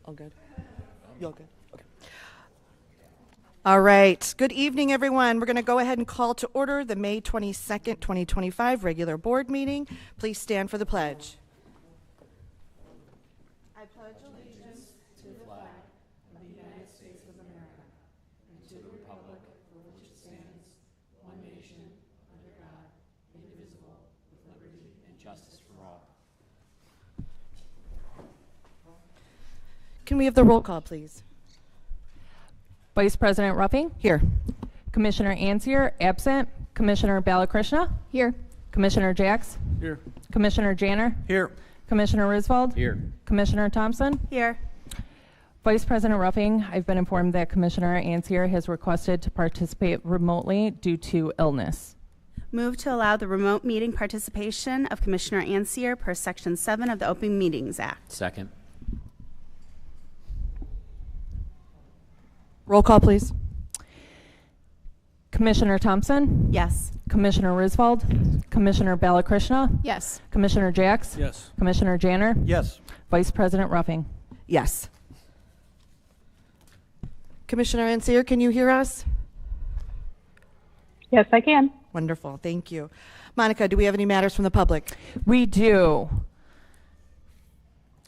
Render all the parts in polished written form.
All good? You all good? Okay. All right. Good evening, everyone. We're going to go ahead and call to order the May 22nd, 2025 regular board meeting. Please stand for the pledge. I pledge allegiance to the flag of the United States of America and to the republic for which it stands, one nation, under God, indivisible, with liberty and justice for all. Can we have the roll call, please? Vice President Ruffing? Here. Commissioner Ansier, absent. Commissioner Balakrishna? Here. Commissioner Jacks? Here. Commissioner Janner? Here. Commissioner Risvold? Here. Commissioner Thompson? Here. Vice President Ruffing, I've been informed that Commissioner Ansier has requested to participate remotely due to illness. Move to allow the remote meeting participation of Commissioner Ansier per Section 7 of the Open Meetings Act. Second. Roll call, please. Commissioner Thompson? Yes. Commissioner Risvold? Commissioner Balakrishna? Yes. Commissioner Jacks? Yes. Commissioner Janner? Yes. Vice President Ruffing? Yes. Commissioner Ansier, can you hear us? Yes, I can. Wonderful. Thank you. Monica, do we have any matters from the public? We do.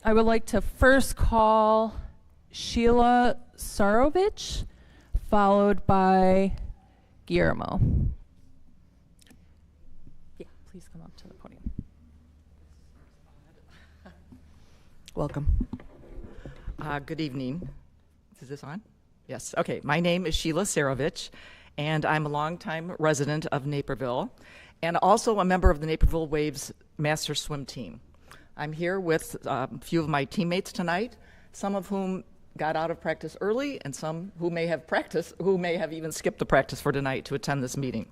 I would like to first call Sheila Sarovich, followed by Guillermo. Yeah, please come up to the podium. Welcome. Good evening. Is this on? Yes. Okay. My name is Sheila Sarovich, and I'm a longtime resident of Naperville and also a member of the Naperville Waves Master Swim Team. I'm here with a few of my teammates tonight, some of whom got out of practice early and some who may have even skipped the practice for tonight to attend this meeting.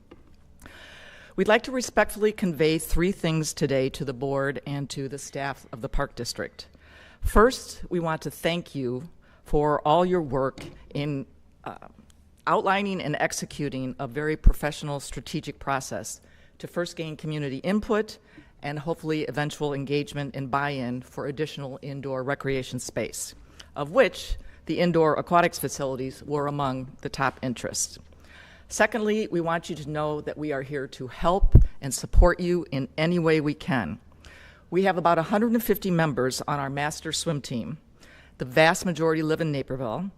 We'd like to respectfully convey three things today to the board and to the staff of the Park District. First, we want to thank you for all your work in outlining and executing a very professional strategic process to first gain community input and hopefully eventual engagement and buy-in for additional indoor recreation space, of which the indoor aquatics facilities were among the top interests. Secondly, we want you to know that we are here to help and support you in any way we can. We have about 150 members on our master swim team. The vast majority live in Naperville.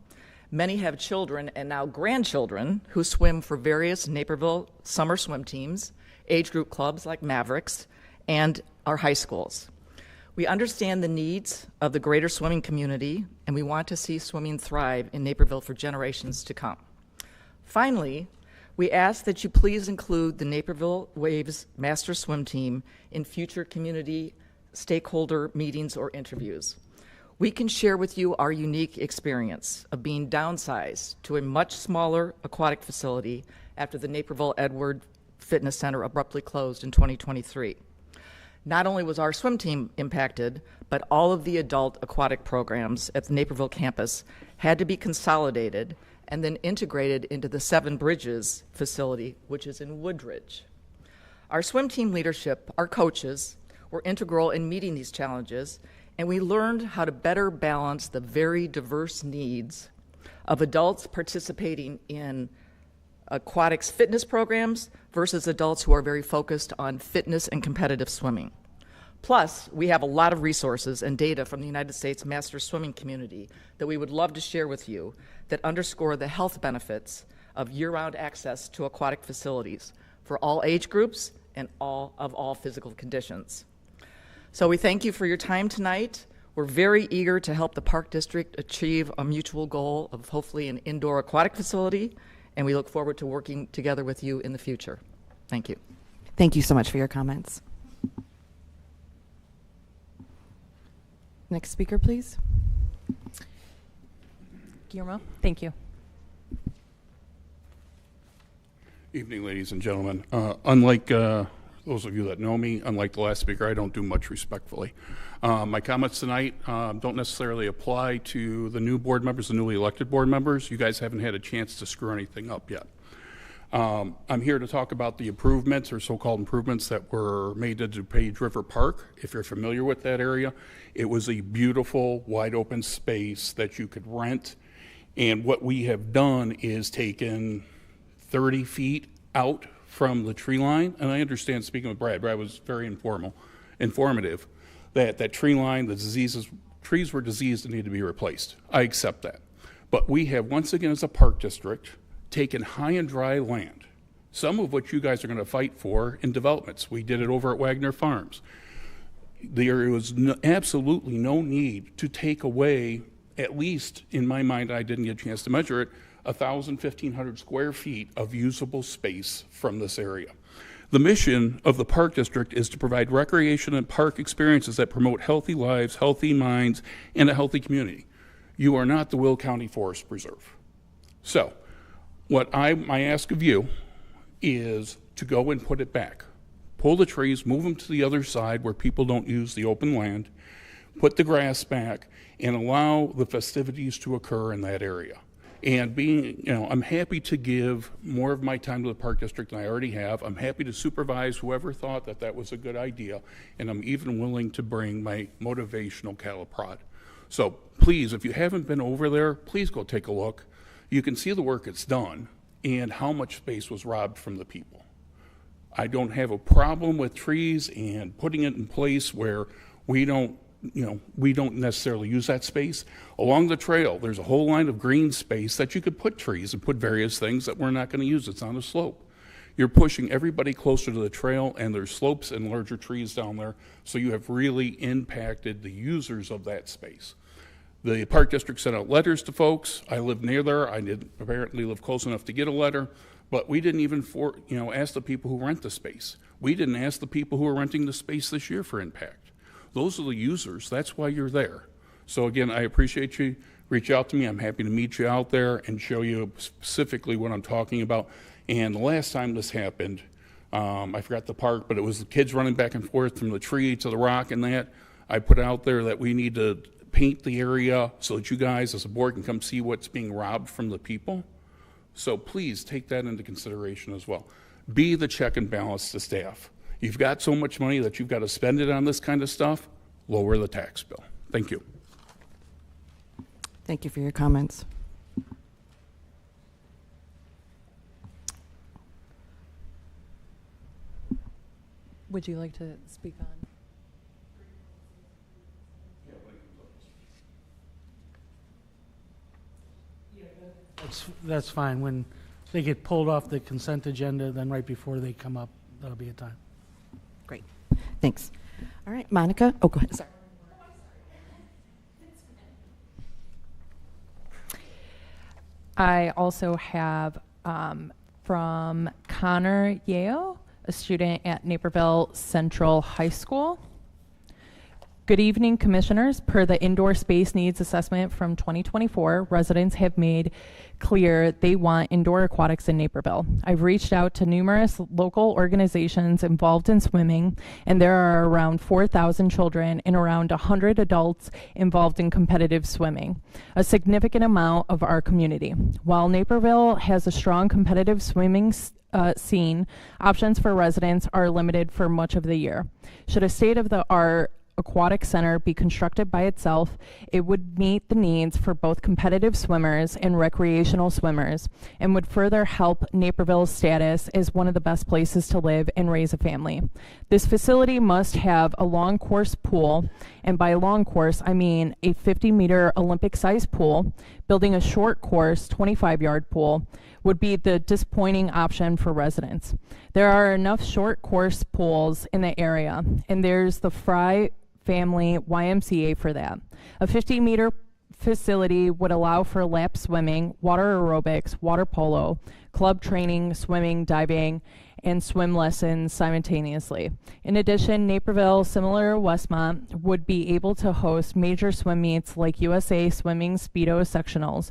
Many have children and now grandchildren who swim for various Naperville summer swim teams, age group clubs like Mavericks, and our high schools. We understand the needs of the greater swimming community, and we want to see swimming thrive in Naperville for generations to come. Finally, we ask that you please include the Naperville Waves Master Swim Team in future community stakeholder meetings or interviews. We can share with you our unique experience of being downsized to a much smaller aquatic facility after the Naperville Edward Fitness Center abruptly closed in 2023. Not only was our swim team impacted, but all of the adult aquatic programs at the Naperville campus had to be consolidated and then integrated into the Seven Bridges facility, which is in Woodridge. Our swim team leadership, our coaches, were integral in meeting these challenges, and we learned how to better balance the very diverse needs of adults participating in aquatics fitness programs versus adults who are very focused on fitness and competitive swimming. Plus, we have a lot of resources and data from the United States master swimming community that we would love to share with you that underscore the health benefits of year-round access to aquatic facilities for all age groups and all physical conditions. So we thank you for your time tonight. We're very eager to help the Park District achieve a mutual goal of hopefully an indoor aquatic facility, and we look forward to working together with you in the future. Thank you. Thank you so much for your comments. Next speaker, please. Guillermo, thank you. Evening, ladies and gentlemen. Unlike those of you that know me, unlike the last speaker, I don't do much respectfully. My comments tonight don't necessarily apply to the new board members, the newly elected board members. You guys haven't had a chance to screw anything up yet. I'm here to talk about the improvements or so-called improvements that were made into Page River Park. If you're familiar with that area, it was a beautiful, wide open space that you could rent. And what we have done is taken 30 feet out from the tree line. And I understand, speaking with Brad was very informative, that tree line, trees were diseased and need to be replaced. I accept that. But we have, once again, as a park district, taken high and dry land, some of which you guys are going to fight for in developments. We did it over at Wagner Farms. There was absolutely no need to take away, at least in my mind, I didn't get a chance to measure it, 1,500 square feet of usable space from this area. The mission of the Park District is to provide recreation and park experiences that promote healthy lives, healthy minds, and a healthy community. You are not the Will County Forest Preserve. So, what I ask of you is to go and put it back. Pull the trees, move them to the other side where people don't use the open land, put the grass back, and allow the festivities to occur in that area. And I'm happy to give more of my time to the Park District than I already have. I'm happy to supervise whoever thought that was a good idea, and I'm even willing to bring my motivational cattle prod. So please, if you haven't been over there, please go take a look. You can see the work it's done and how much space was robbed from the people. I don't have a problem with trees and putting it in place where we don't necessarily use that space. Along the trail, there's a whole line of green space that you could put trees and put various things that we're not going to use. It's on a slope. You're pushing everybody closer to the trail, and there's slopes and larger trees down there, so you have really impacted the users of that space. The Park District sent out letters to folks. I live near there. I didn't apparently live close enough to get a letter, but we didn't even ask the people who rent the space. We didn't ask the people who are renting the space this year for impact. Those are the users. That's why you're there. So again, I appreciate you. Reach out to me. I'm happy to meet you out there and show you specifically what I'm talking about. And the last time this happened, I forgot the park, but it was the kids running back and forth from the tree to the rock and that. I put out there that we need to paint the area so that you guys as a board can come see what's being robbed from the people. So please take that into consideration as well. Be the check and balance to staff. You've got so much money that you've got to spend it on this kind of stuff, lower the tax bill. Thank you. Thank you for your comments. Would you like to speak on? That's fine. When they get pulled off the consent agenda, then right before they come up, that'll be a time. Great. Thanks. All right, Monica. Oh, go ahead. Sorry. I also have from Connor Yale, a student at Naperville Central High School. Good evening, commissioners. Per the indoor space needs assessment from 2024, residents have made clear they want indoor aquatics in Naperville. I've reached out to numerous local organizations involved in swimming, and there are around 4,000 children and around 100 adults involved in competitive swimming, a significant amount of our community. While Naperville has a strong competitive swimming scene, options for residents are limited for much of the year. Should a state-of-the-art aquatic center be constructed by itself, it would meet the needs for both competitive swimmers and recreational swimmers and would further help Naperville's status as one of the best places to live and raise a family. This facility must have a long course pool, and by long course I mean a 50-meter Olympic-sized pool. Building a short course 25-yard pool would be the disappointing option for residents. There are enough short course pools in the area, and there's the Fry Family YMCA for that. A 50-meter facility would allow for lap swimming, water aerobics, water polo, club training, swimming, diving, and swim lessons simultaneously. In addition, Naperville, similar to Westmont, would be able to host major swim meets like USA Swimming Speedo Sectionals,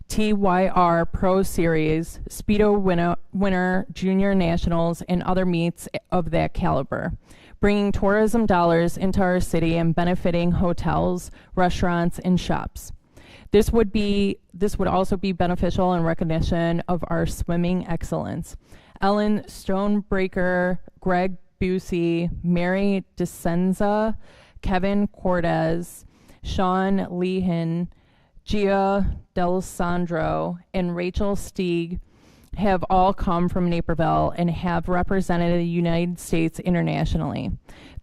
TYR Pro Series, Speedo Winter Junior Nationals, and other meets of that caliber, bringing tourism dollars into our city and benefiting hotels, restaurants, and shops. This would also be beneficial in recognition of our swimming excellence. Ellen Stonebreaker, Greg Busey, Mary DeSenza, Kevin Cortez, Sean Lehan, Gia D'Alessandro, and Rachel Stieg have all come from Naperville and have represented the United States internationally.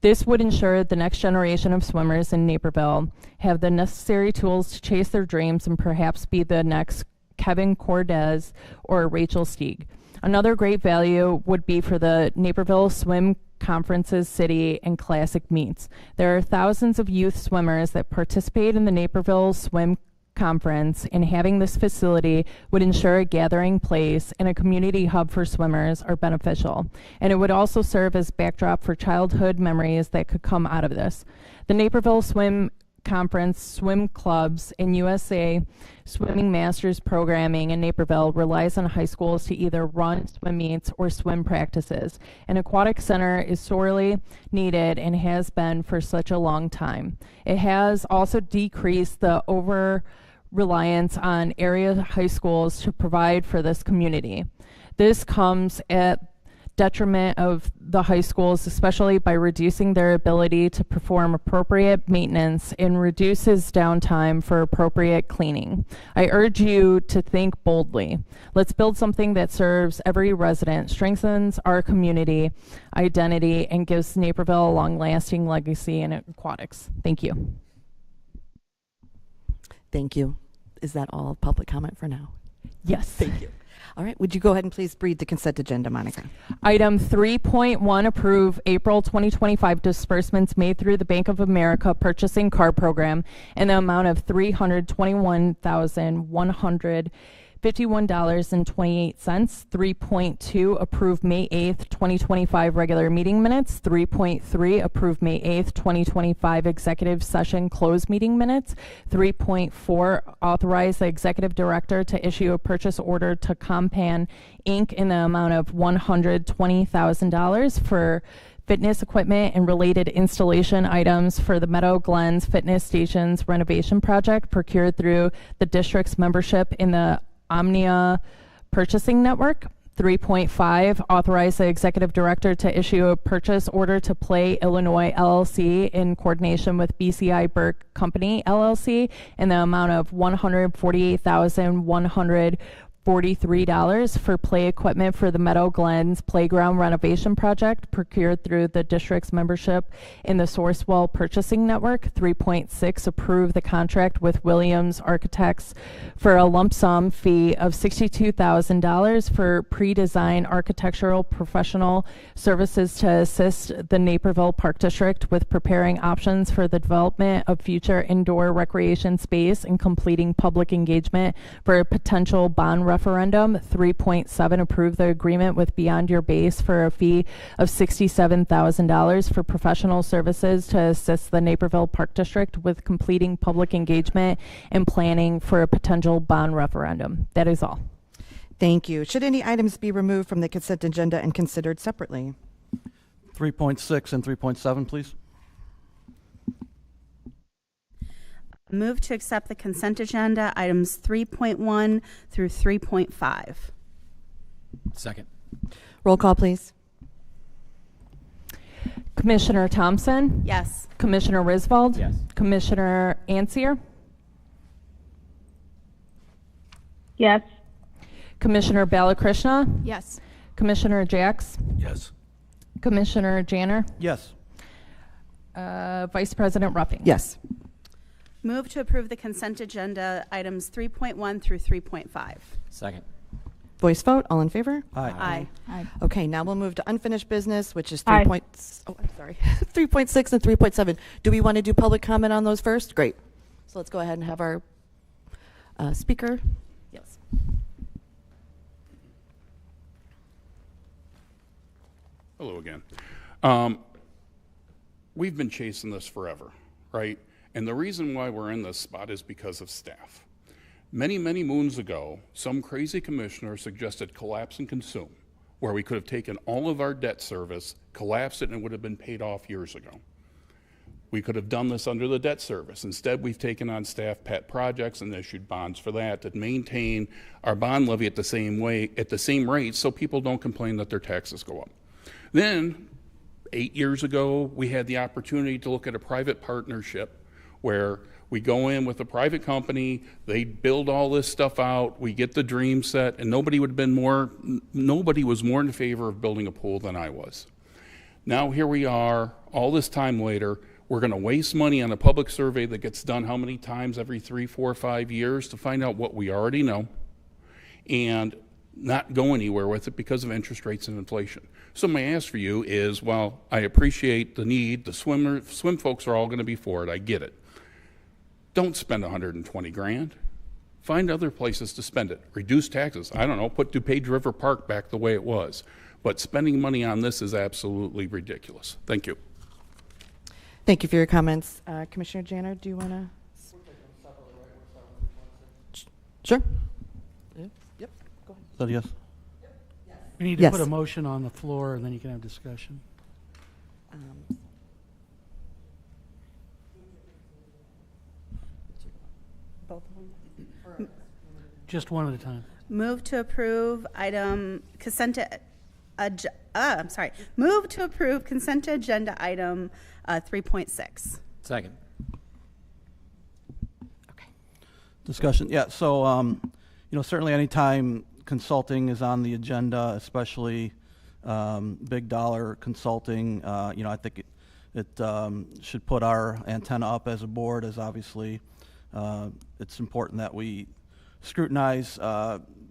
This would ensure the next generation of swimmers in Naperville have the necessary tools to chase their dreams and perhaps be the next Kevin Cortez or Rachel Stieg. Another great value would be for the Naperville Swim Conferences, City, and Classic meets. There are thousands of youth swimmers that participate in the Naperville Swim Conference, and having this facility would ensure a gathering place and a community hub for swimmers are beneficial. And it would also serve as backdrop for childhood memories that could come out of this. The Naperville Swim Conference, swim clubs, and USA Swimming Masters programming in Naperville relies on high schools to either run swim meets or swim practices. An aquatic center is sorely needed and has been for such a long time. It has also decreased the over-reliance on area high schools to provide for this community. This comes at detriment of the high schools, especially by reducing their ability to perform appropriate maintenance and reduces downtime for appropriate cleaning. I urge you to think boldly. Let's build something that serves every resident, strengthens our community identity, and gives Naperville a long-lasting legacy in aquatics. Thank you. Thank you. Is that all public comment for now? Yes. Thank you. All right, would you go ahead and please read the consent agenda, Monica? Item 3.1, approve April 2025 disbursements made through the Bank of America Purchasing Card Program in the amount of $321,151.28. $3.2, approve May 8th, 2025 regular meeting minutes. 3.3, approve May 8th, 2025 executive session closed meeting minutes. 3.4, authorize the executive director to issue a purchase order to Compan Inc. in the amount of $120,000 for fitness equipment and related installation items for the Meadow Glens Fitness Stations renovation project procured through the district's membership in the Omnia Purchasing Network. 3.5, authorize the executive director to issue a purchase order to Play Illinois LLC in coordination with BCI Burke Company LLC in the amount of $148,143 for play equipment for the Meadow Glens Playground renovation project procured through the district's membership in the Sourcewell Purchasing Network. 3.6, approve the contract with Williams Architects for a lump sum fee of $62,000 for pre-design architectural professional services to assist the Naperville Park District with preparing options for the development of future indoor recreation space and completing public engagement for a potential bond referendum. 3.7, approve the agreement with Beyond Your Base for a fee of $67,000 for professional services to assist the Naperville Park District with completing public engagement and planning for a potential bond referendum. That is all. Thank you. Should any items be removed from the consent agenda and considered separately? 3.6 and 3.7, please. Move to accept the consent agenda, items 3.1 through 3.5. Second. Roll call, please. Commissioner Thompson? Yes. Commissioner Risvold? Yes. Commissioner Ansier? Yes. Commissioner Balakrishna? Yes. Commissioner Jacks? Yes. Commissioner Janner? Yes. Vice President Ruffing? Yes. Move to approve the consent agenda, items 3.1 through 3.5. Second. Voice vote, all in favor? Aye. Okay, now we'll move to unfinished business, which is Aye. 3.6 and 3.7. Do we want to do public comment on those first? Great. So let's go ahead and have our speaker. Yes. Hello again. We've been chasing this forever, right? And the reason why we're in this spot is because of staff. Many, many moons ago, some crazy commissioner suggested collapse and consume, where we could have taken all of our debt service, collapsed it, and it would have been paid off years ago. We could have done this under the debt service. Instead, we've taken on staff pet projects and issued bonds for that to maintain our bond levy at the same rate so people don't complain that their taxes go up. Then, 8 years ago, we had the opportunity to look at a private partnership where we go in with a private company, they build all this stuff out, we get the dream set, and nobody was more in favor of building a pool than I was. Now here we are, all this time later, we're going to waste money on a public survey that gets done how many times every 3, 4, 5 years to find out what we already know, and not go anywhere with it because of interest rates and inflation. So my ask for you is, while I appreciate the need, the swim folks are all going to be for it, I get it. Don't spend 120 grand. Find other places to spend it. Reduce taxes. I don't know, put DuPage River Park back the way it was. But spending money on this is absolutely ridiculous. Thank you. Thank you for your comments. Commissioner Janner, do you want to? Sure. Yep. Go ahead. Is that a yes? We need to Yes. put a motion on the floor, and then you can have discussion. Both of them. Just one at a time. Move to approve item consent. Move to approve consent agenda item 3.6. Second. Discussion. Yeah, so, certainly anytime consulting is on the agenda, especially big dollar consulting, I think it should put our antenna up as a board, as obviously it's important that we scrutinize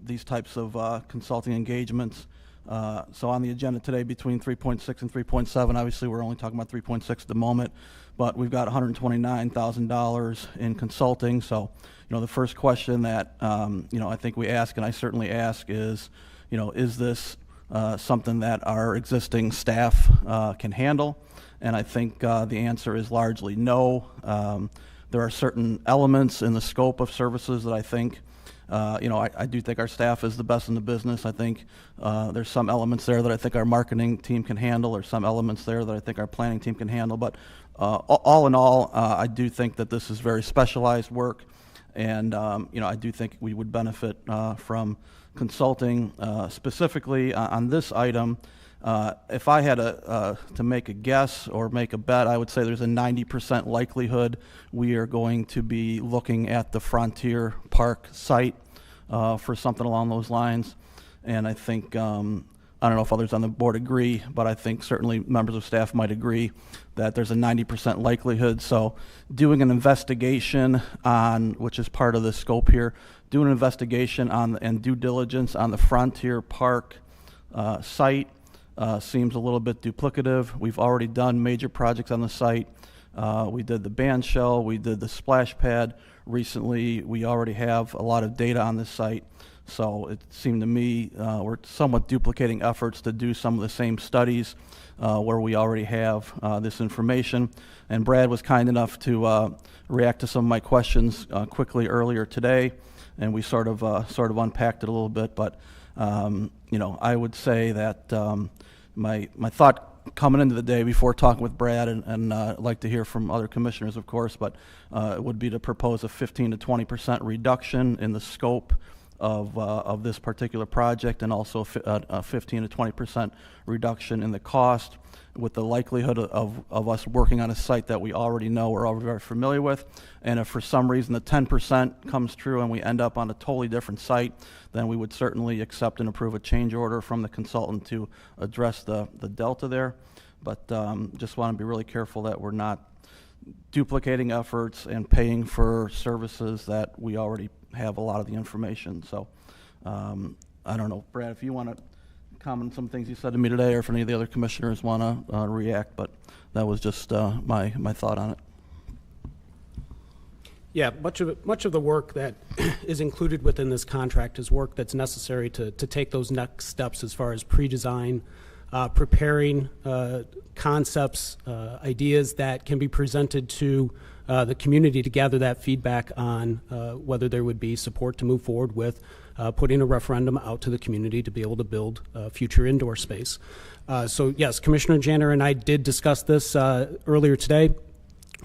these types of consulting engagements. So on the agenda today, between 3.6 and 3.7, obviously we're only talking about 3.6 at the moment, but we've got $129,000 in consulting. So, the first question that, I think we ask, and I certainly ask, is, is this something that our existing staff can handle? And I think the answer is largely no. There are certain elements in the scope of services that I think I do think our staff is the best in the business. I think there's some elements there that I think our marketing team can handle, or some elements there that I think our planning team can handle. But all in all, I do think that this is very specialized work, and I do think we would benefit from consulting specifically on this item. If I had to make a guess or make a bet, I would say there's a 90% likelihood we are going to be looking at the Frontier Park site for something along those lines. And I think, I don't know if others on the board agree, but I think certainly members of staff might agree that there's a 90% likelihood. So doing an investigation on, which is part of the scope here, doing an investigation on and due diligence on the Frontier Park site seems a little bit duplicative. We've already done major projects on the site. We did the band shell, we did the splash pad. Recently, we already have a lot of data on this site. So it seemed to me we're somewhat duplicating efforts to do some of the same studies where we already have this information. And Brad was kind enough to react to some of my questions quickly earlier today, and we sort of unpacked it a little bit. But I would say that my thought coming into the day before talking with Brad, and I'd like to hear from other commissioners, of course, but it would be to propose a 15 to 20% reduction in the scope of this particular project, and also a 15 to 20% reduction in the cost, with the likelihood of us working on a site that we already know, we're already very familiar with. And if for some reason the 10% comes true and we end up on a totally different site, then we would certainly accept and approve a change order from the consultant to address the delta there. But just want to be really careful that we're not duplicating efforts and paying for services that we already have a lot of the information. So I don't know, Brad, if you want to comment on some things you said to me today, or if any of the other commissioners want to react, but that was just my thought on it. Yeah, much of the work that is included within this contract is work that's necessary to take those next steps as far as pre-design, preparing concepts, ideas that can be presented to the community to gather that feedback on whether there would be support to move forward with putting a referendum out to the community to be able to build future indoor space. So yes, Commissioner Janner and I did discuss this earlier today.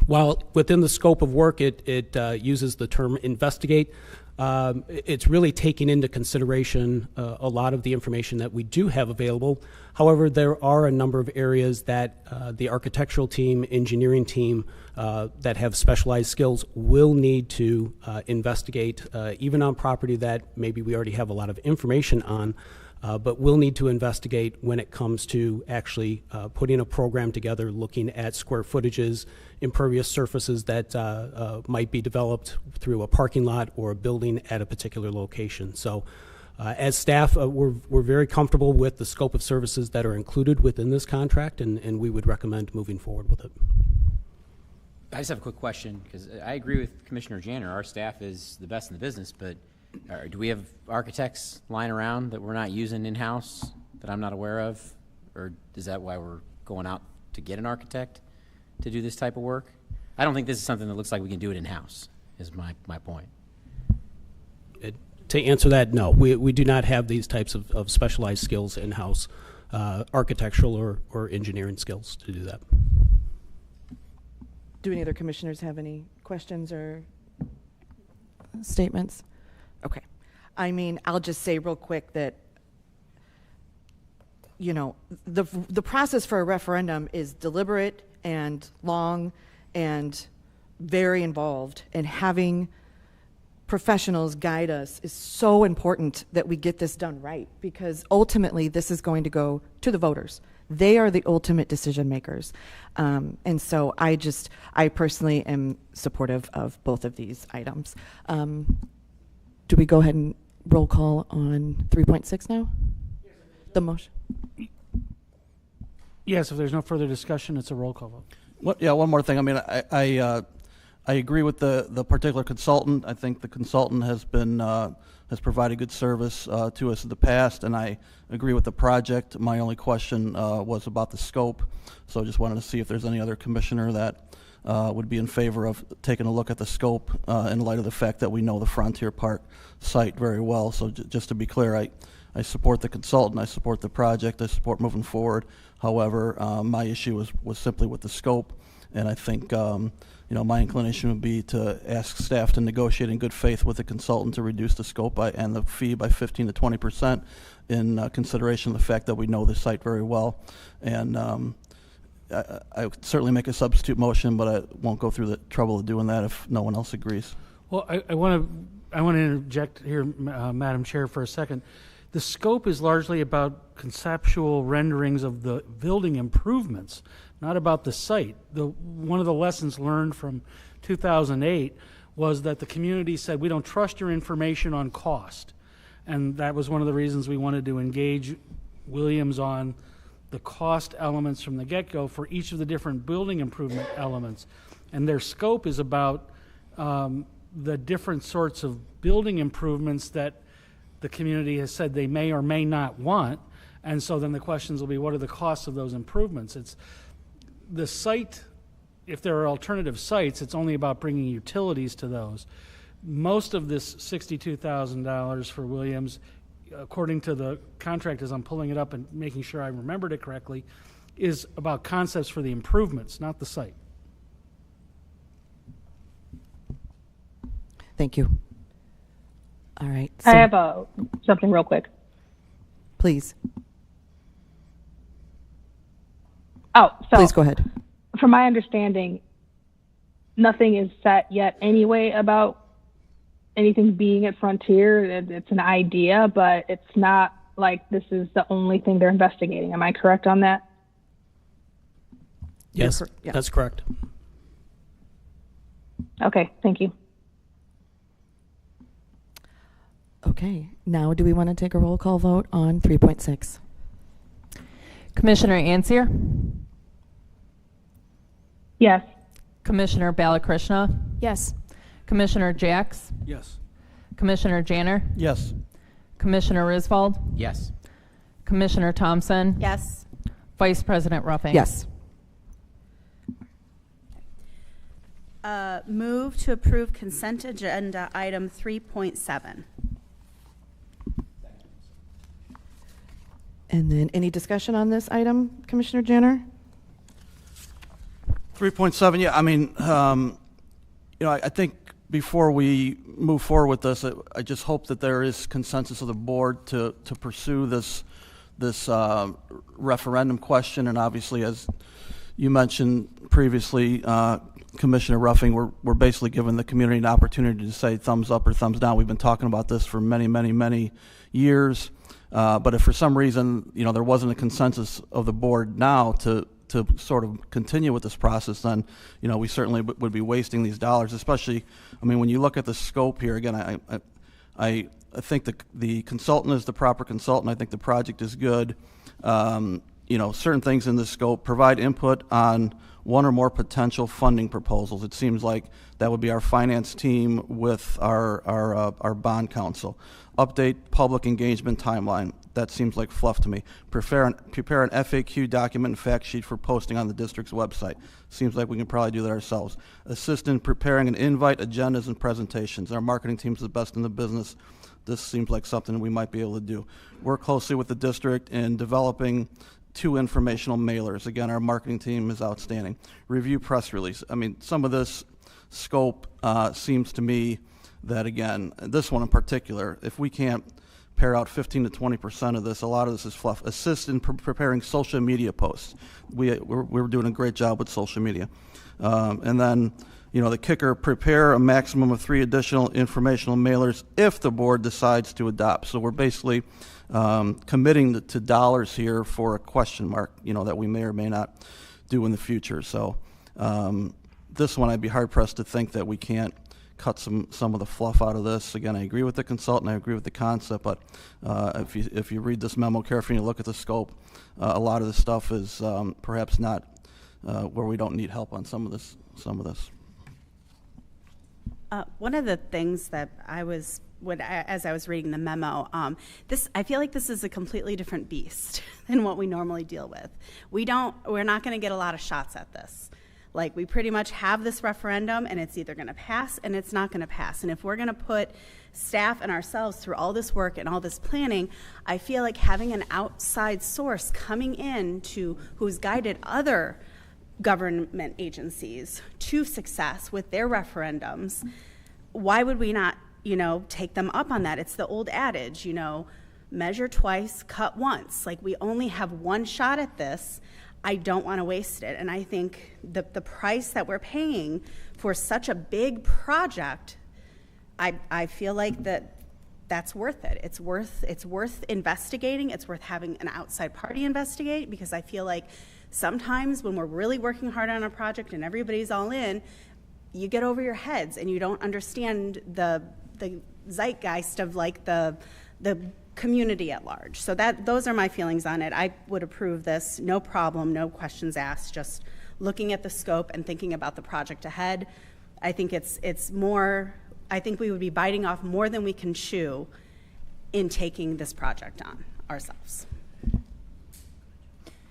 While within the scope of work, it uses the term investigate, it's really taking into consideration a lot of the information that we do have available. However, there are a number of areas that the architectural team, engineering team that have specialized skills will need to investigate, even on property that maybe we already have a lot of information on, but we'll need to investigate when it comes to actually putting a program together, looking at square footages, impervious surfaces that might be developed through a parking lot or a building at a particular location. So as staff, we're very comfortable with the scope of services that are included within this contract, and we would recommend moving forward with it. I just have a quick question, because I agree with Commissioner Janner. Our staff is the best in the business, but do we have architects lying around that we're not using in-house that I'm not aware of? Or is that why we're going out to get an architect to do this type of work? I don't think this is something that looks like we can do it in-house, is my point. To answer that, no. We do not have these types of specialized skills in-house, architectural or engineering skills to do that. Do any other commissioners have any questions or statements? Okay. I mean, I'll just say real quick that, you know, the process for a referendum is deliberate and long and very involved, and having professionals guide us is so important that we get this done right, because ultimately this is going to go to the voters. They are the ultimate decision makers. And so I personally am supportive of both of these items. Do we go ahead and roll call on 3.6 now? The motion. Yes, if there's no further discussion, it's a roll call vote. Yeah, one more thing. I mean, I agree with the particular consultant. I think the consultant has provided good service to us in the past, and I agree with the project. My only question was about the scope, so I just wanted to see if there's any other commissioner that would be in favor of taking a look at the scope in light of the fact that we know the Frontier Park site very well. So just to be clear, I support the consultant, I support the project, I support moving forward. However, my issue was simply with the scope, and I think my inclination would be to ask staff to negotiate in good faith with the consultant to reduce the scope and the fee by 15 to 20% in consideration of the fact that we know the site very well. And I would certainly make a substitute motion, but I won't go through the trouble of doing that if no one else agrees. Well, I want to interject here, Madam Chair, for a second. The scope is largely about conceptual renderings of the building improvements, not about the site. One of the lessons learned from 2008 was that the community said, we don't trust your information on cost. And that was one of the reasons we wanted to engage Williams on the cost elements from the get-go for each of the different building improvement elements. And their scope is about the different sorts of building improvements that the community has said they may or may not want. And so then the questions will be, what are the costs of those improvements? It's the site, if there are alternative sites, it's only about bringing utilities to those. Most of this $62,000 for Williams, according to the contract as I'm pulling it up and making sure I remembered it correctly, is about concepts for the improvements, not the site. Thank you. All right. I have something real quick. Please. Oh, so Please go ahead. From my understanding, nothing is set yet anyway about anything being at Frontier. It's an idea, but it's not like this is the only thing they're investigating. Am I correct on that? Yes, Yeah. that's correct. Okay, thank you. Okay. Now, do we want to take a roll call vote on 3.6? Commissioner Ansier? Yes. Commissioner Balakrishna? Yes. Commissioner Jacks? Yes. Commissioner Janner? Yes. Commissioner Risvold? Yes. Commissioner Thompson? Yes. Vice President Ruffing? Yes. Move to approve consent agenda item 3.7. And then any discussion on this item, Commissioner Jenner? 3.7, yeah, I mean, I think before we move forward with this, I just hope that there is consensus of the board to pursue this referendum question. And obviously, as you mentioned previously, Commissioner Ruffing, we're basically giving the community an opportunity to say thumbs up or thumbs down. We've been talking about this for many, many, many years. But if for some reason, there wasn't a consensus of the board now to sort of continue with this process, then, we certainly would be wasting these dollars, especially, when you look at the scope here, again, I think the consultant is the proper consultant. I think the project is good. Certain things in the scope provide input on one or more potential funding proposals. It seems like that would be our finance team with our bond counsel. Update public engagement timeline. That seems like fluff to me. Prepare an FAQ document and fact sheet for posting on the district's website. Seems like we can probably do that ourselves. Assist in preparing an invite, agendas, and presentations. Our marketing team's the best in the business. This seems like something we might be able to do. Work closely with the district in developing 2 informational mailers. Again, our marketing team is outstanding. Review press release. Some of this scope seems to me that, again, this one in particular, if we can't pare out 15 to 20% of this, a lot of this is fluff. Assist in preparing social media posts. We're doing a great job with social media. And then, the kicker, prepare a maximum of 3 additional informational mailers if the board decides to adopt. So we're basically committing to dollars here for a question mark, that we may or may not do in the future. So this one, I'd be hard pressed to think that we can't cut some of the fluff out of this. Again, I agree with the consultant, I agree with the concept, but if you read this memo carefully and you look at the scope, a lot of this stuff is perhaps not where we don't need help on some of this. One of the things that as I was reading the memo, I feel like this is a completely different beast than what we normally deal with. We're not going to get a lot of shots at this. Like, we pretty much have this referendum, and it's either going to pass and it's not going to pass. And if we're going to put staff and ourselves through all this work and all this planning, I feel like having an outside source coming in who's guided other government agencies to success with their referendums, why would we not, take them up on that? It's the old adage, measure twice, cut once. Like, we only have one shot at this. I don't want to waste it. And I think the price that we're paying for such a big project, I feel like that's worth it. It's worth investigating. It's worth having an outside party investigate, because I feel like sometimes when we're really working hard on a project and everybody's all in, you get over your heads and you don't understand the zeitgeist of like the community at large. So those are my feelings on it. I would approve this, no problem, no questions asked, just looking at the scope and thinking about the project ahead. I think it's more, I think we would be biting off more than we can chew in taking this project on ourselves.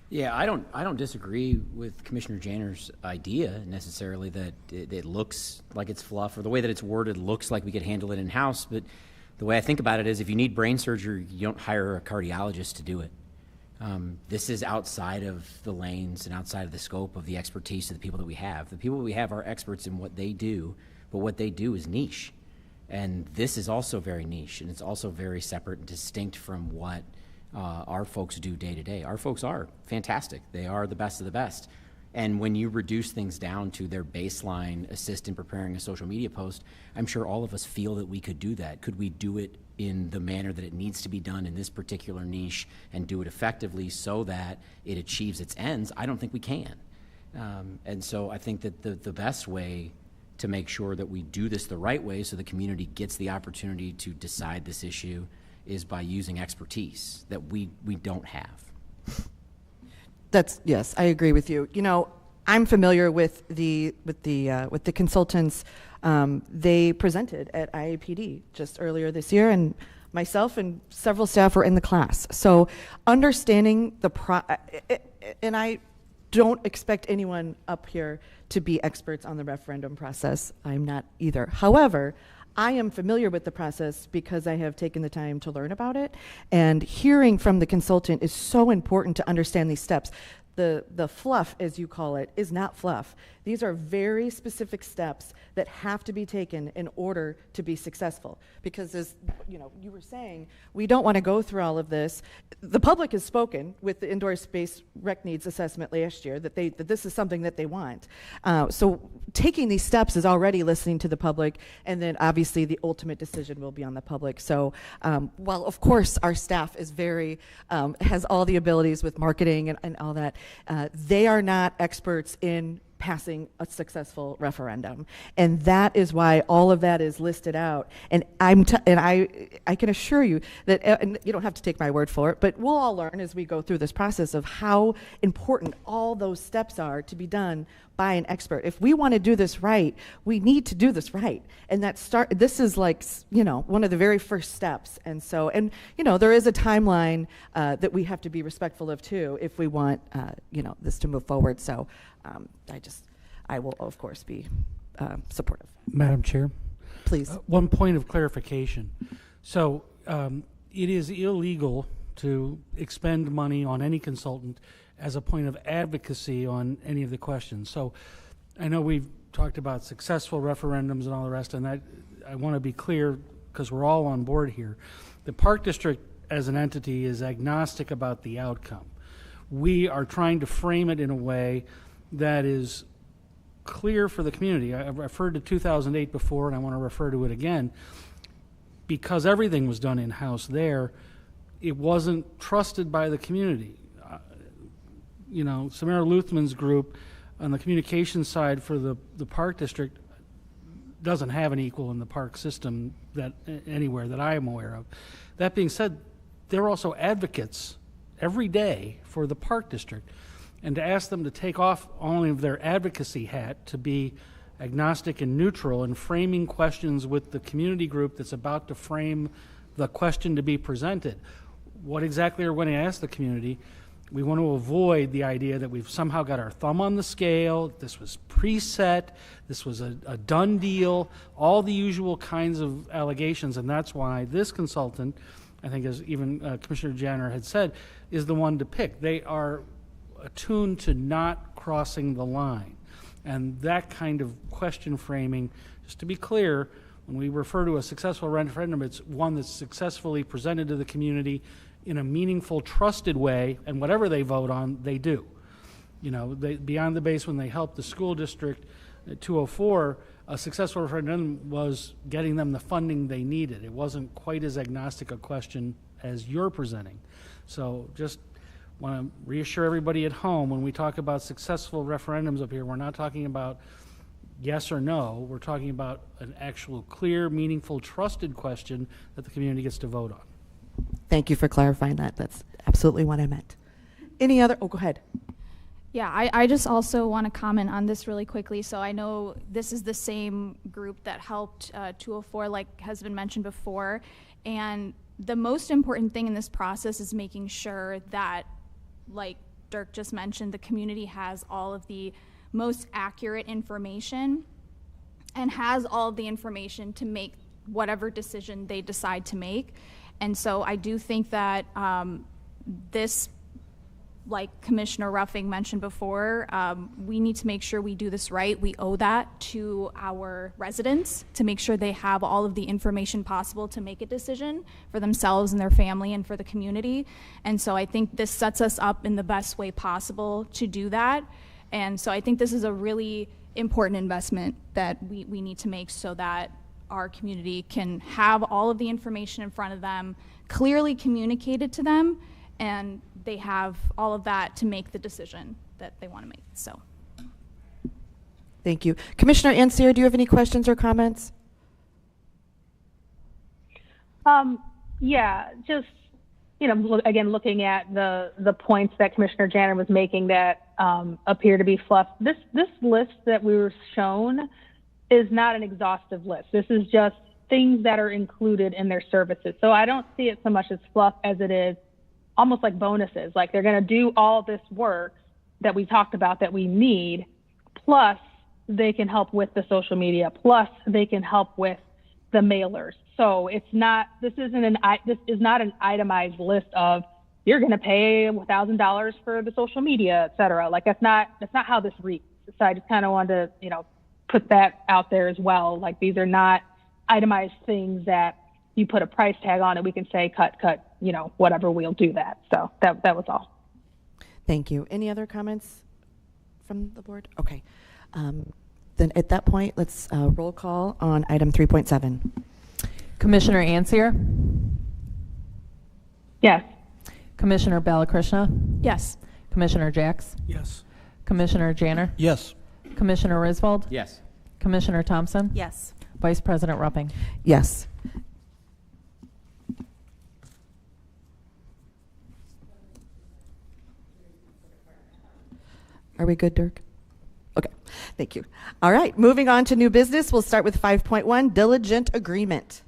Yeah, I don't disagree with Commissioner Janner's idea necessarily that it looks like it's fluff, or the way that it's worded looks like we could handle it in-house, but the way I think about it is if you need brain surgery, you don't hire a cardiologist to do it. This is outside of the lanes and outside of the scope of the expertise of the people that we have. The people we have are experts in what they do, but what they do is niche. And this is also very niche, and it's also very separate and distinct from what our folks do day to day. Our folks are fantastic. They are the best of the best. And when you reduce things down to their baseline, assist in preparing a social media post, I'm sure all of us feel that we could do that. Could we do it in the manner that it needs to be done in this particular niche and do it effectively so that it achieves its ends? I don't think we can. And so I think that the best way to make sure that we do this the right way so the community gets the opportunity to decide this issue is by using expertise that we don't have. Yes, I agree with you. I'm familiar with the consultants. They presented at IAPD just earlier this year, and myself and several staff were in the class. So understanding and I don't expect anyone up here to be experts on the referendum process. I'm not either. However, I am familiar with the process because I have taken the time to learn about it, and hearing from the consultant is so important to understand these steps. the fluff, as you call it, is not fluff. These are very specific steps that have to be taken in order to be successful. Because as you were saying, we don't want to go through all of this. The public has spoken with the indoor space rec needs assessment last year that this is something that they want. So taking these steps is already listening to the public, and then obviously the ultimate decision will be on the public. So while of course our staff is very has all the abilities with marketing and all that, they are not experts in passing a successful referendum, and that is why all of that is listed out. And I can assure you that, and you don't have to take my word for it, but we'll all learn as we go through this process of how important all those steps are to be done by an expert. If we want to do this right, we need to do this right, and this is like one of the very first steps. And so, there is a timeline that we have to be respectful of too if we want this to move forward. So I will of course be supportive. Madam Chair, please. One point of clarification. So it is illegal to expend money on any consultant as a point of advocacy on any of the questions. So I know we've talked about successful referendums and all the rest, and that I want to be clear because we're all on board here. The Park District as an entity is agnostic about the outcome. We are trying to frame it in a way that is clear for the community. I referred to 2008 before, and I want to refer to it again. Because everything was done in-house there, it wasn't trusted by the community. Samara Luthman's group on the communication side for the Park District doesn't have an equal in the park system anywhere that I am aware of. That being said, they're also advocates every day for the Park District. And to ask them to take off only of their advocacy hat to be agnostic and neutral and framing questions with the community group that's about to frame the question to be presented. What exactly are we going to ask the community? We want to avoid the idea that we've somehow got our thumb on the scale, this was preset, this was a done deal, all the usual kinds of allegations, and that's why this consultant, I think as even Commissioner Janner had said, is the one to pick. They are attuned to not crossing the line. And that kind of question framing, just to be clear, when we refer to a successful referendum, it's one that's successfully presented to the community in a meaningful, trusted way, and whatever they vote on, they do. Beyond the Base, when they helped the school district at 204, a successful referendum was getting them the funding they needed. It wasn't quite as agnostic a question as you're presenting. So just want to reassure everybody at home, when we talk about successful referendums up here, we're not talking about yes or no. We're talking about an actual clear, meaningful, trusted question that the community gets to vote on. Thank you for clarifying that. That's absolutely what I meant. Any other? Oh, go ahead. Yeah, I just also want to comment on this really quickly. So I know this is the same group that helped 204, like has been mentioned before. And the most important thing in this process is making sure that, like Dirk just mentioned, the community has all of the most accurate information and has all of the information to make whatever decision they decide to make. And so I do think that this, like Commissioner Ruffing mentioned before, we need to make sure we do this right. We owe that to our residents to make sure they have all of the information possible to make a decision for themselves and their family and for the community. And so I think this sets us up in the best way possible to do that. And so I think this is a really important investment that we need to make so that our community can have all of the information in front of them, clearly communicated to them, and they have all of that to make the decision that they want to make. So, thank you. Commissioner Ansier, do you have any questions or comments? Yeah, just, again, looking at the points that Commissioner Janner was making that appear to be fluff. This list that we were shown is not an exhaustive list. This is just things that are included in their services. So I don't see it so much as fluff as it is almost like bonuses. Like they're going to do all this work that we talked about that we need, plus they can help with the social media, plus they can help with the mailers. So it's not, this is not an itemized list of you're going to pay $1,000 for the social media, et cetera. Like that's not how this reads. So I just kind of wanted to, put that out there as well. Like these are not itemized things that you put a price tag on and we can say cut, whatever, we'll do that. So that was all. Thank you. Any other comments from the board? Okay. Then at that point, let's roll call on item 3.7. Commissioner Ansier? Yes. Commissioner Balakrishna? Yes. Commissioner Jacks? Yes. Commissioner Janner? Yes. Commissioner Risvold? Yes. Commissioner Thompson? Yes. Vice President Rupping? Yes. Are we good, Dirk? Okay, thank you. All right, moving on to new business. We'll start with 5.1, diligent agreement.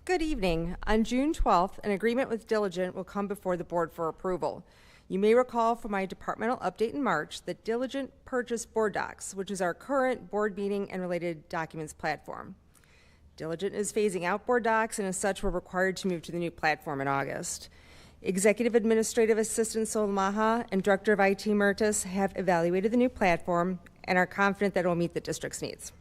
Good evening. On June 12th, an agreement with Diligent will come before the board for approval. You may recall from my departmental update in March that Diligent purchased Board Docs, which is our current board meeting and related documents platform. Diligent is phasing out Board Docs, and as such, we're required to move to the new platform in August. Executive Administrative Assistant Sol Maha and Director of IT Mertis have evaluated the new platform and are confident that it will meet the district's needs.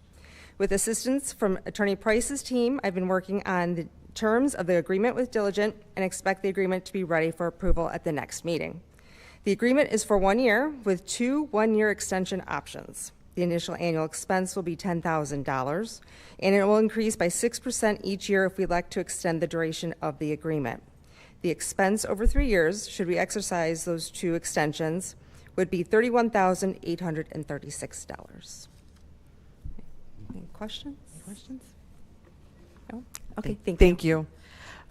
With assistance from Attorney Price's team, I've been working on the terms of the agreement with Diligent and expect the agreement to be ready for approval at the next meeting. The agreement is for 1 year with 2 one-year extension options. The initial annual expense will be $10,000, and it will increase by 6% each year if we elect to extend the duration of the agreement. The expense over 3 years, should we exercise those 2 extensions, would be $31,836. Any questions? No? Okay, Thank you.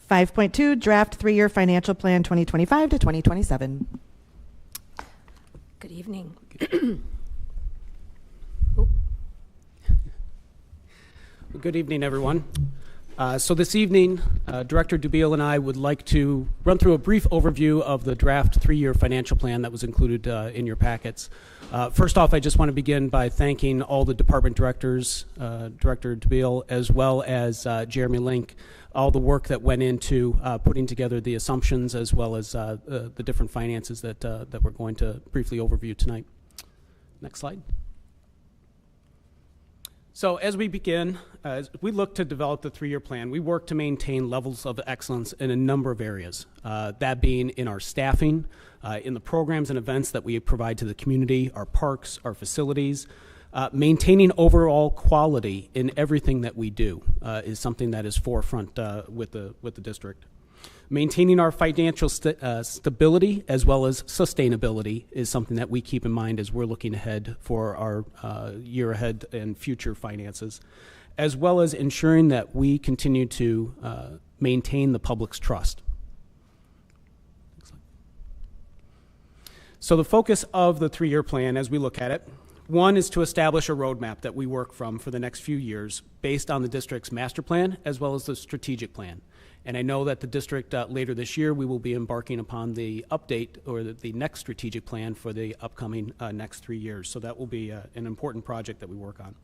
5.2, draft 3-year financial plan 2025 to 2027. Good evening. Good evening, everyone. So this evening, Director Dubiel and I would like to run through a brief overview of the draft 3-year financial plan that was included in your packets. First off, I just want to begin by thanking all the department directors, Director Dubiel, as well as Jeremy Link, all the work that went into putting together the assumptions as well as the different finances that we're going to briefly overview tonight. Next slide. So as we begin, as we look to develop the 3-year plan, we work to maintain levels of excellence in a number of areas, that being in our staffing, in the programs and events that we provide to the community, our parks, our facilities. Maintaining overall quality in everything that we do is something that is forefront with the district. Maintaining our financial stability as well as sustainability is something that we keep in mind as we're looking ahead for our year ahead and future finances, as well as ensuring that we continue to maintain the public's trust. So the focus of the 3-year plan as we look at it, one is to establish a roadmap that we work from for the next few years based on the district's master plan as well as the strategic plan. And I know that the district later this year, we will be embarking upon the update or the next strategic plan for the upcoming next 3 years. So that will be an important project that we work on.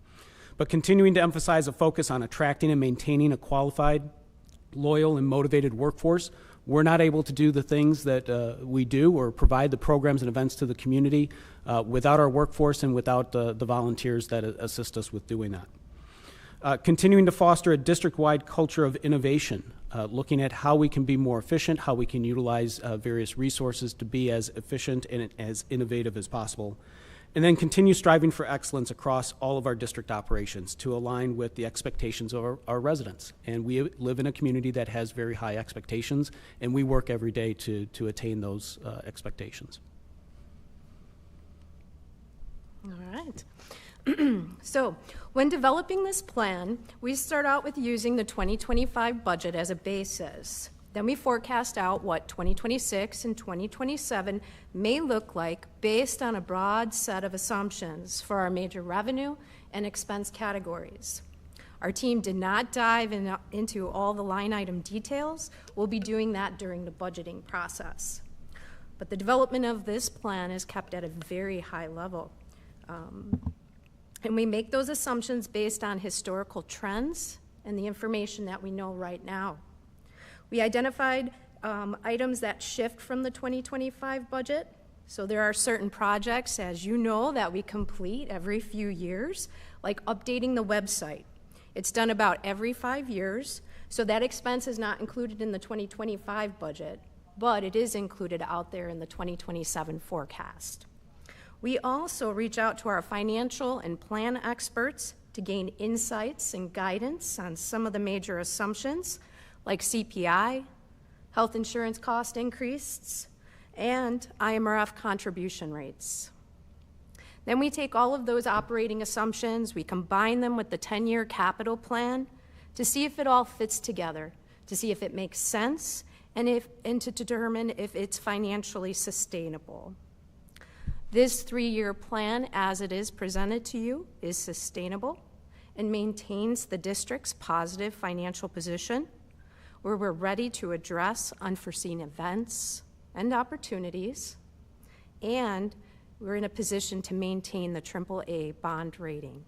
But continuing to emphasize a focus on attracting and maintaining a qualified, loyal, and motivated workforce. We're not able to do the things that we do or provide the programs and events to the community without our workforce and without the volunteers that assist us with doing that. Continuing to foster a district-wide culture of innovation, looking at how we can be more efficient, how we can utilize various resources to be as efficient and as innovative as possible. And then continue striving for excellence across all of our district operations to align with the expectations of our residents. And we live in a community that has very high expectations, and we work every day to attain those expectations. All right. So, when developing this plan, we start out with using the 2025 budget as a basis. Then we forecast out what 2026 and 2027 may look like based on a broad set of assumptions for our major revenue and expense categories. Our team did not dive into all the line item details. We'll be doing that during the budgeting process. But the development of this plan is kept at a very high level. And we make those assumptions based on historical trends and the information that we know right now. We identified items that shift from the 2025 budget. So there are certain projects, as you know, that we complete every few years, like updating the website. It's done about every 5 years, so that expense is not included in the 2025 budget, but it is included out there in the 2027 forecast. We also reach out to our financial and plan experts to gain insights and guidance on some of the major assumptions, like CPI, health insurance cost increases, and IMRF contribution rates. Then we take all of those operating assumptions, we combine them with the 10-year capital plan to see if it all fits together, to see if it makes sense, and to determine if it's financially sustainable. This 3-year plan, as it is presented to you, is sustainable and maintains the district's positive financial position, where we're ready to address unforeseen events and opportunities, and we're in a position to maintain the AAA bond rating.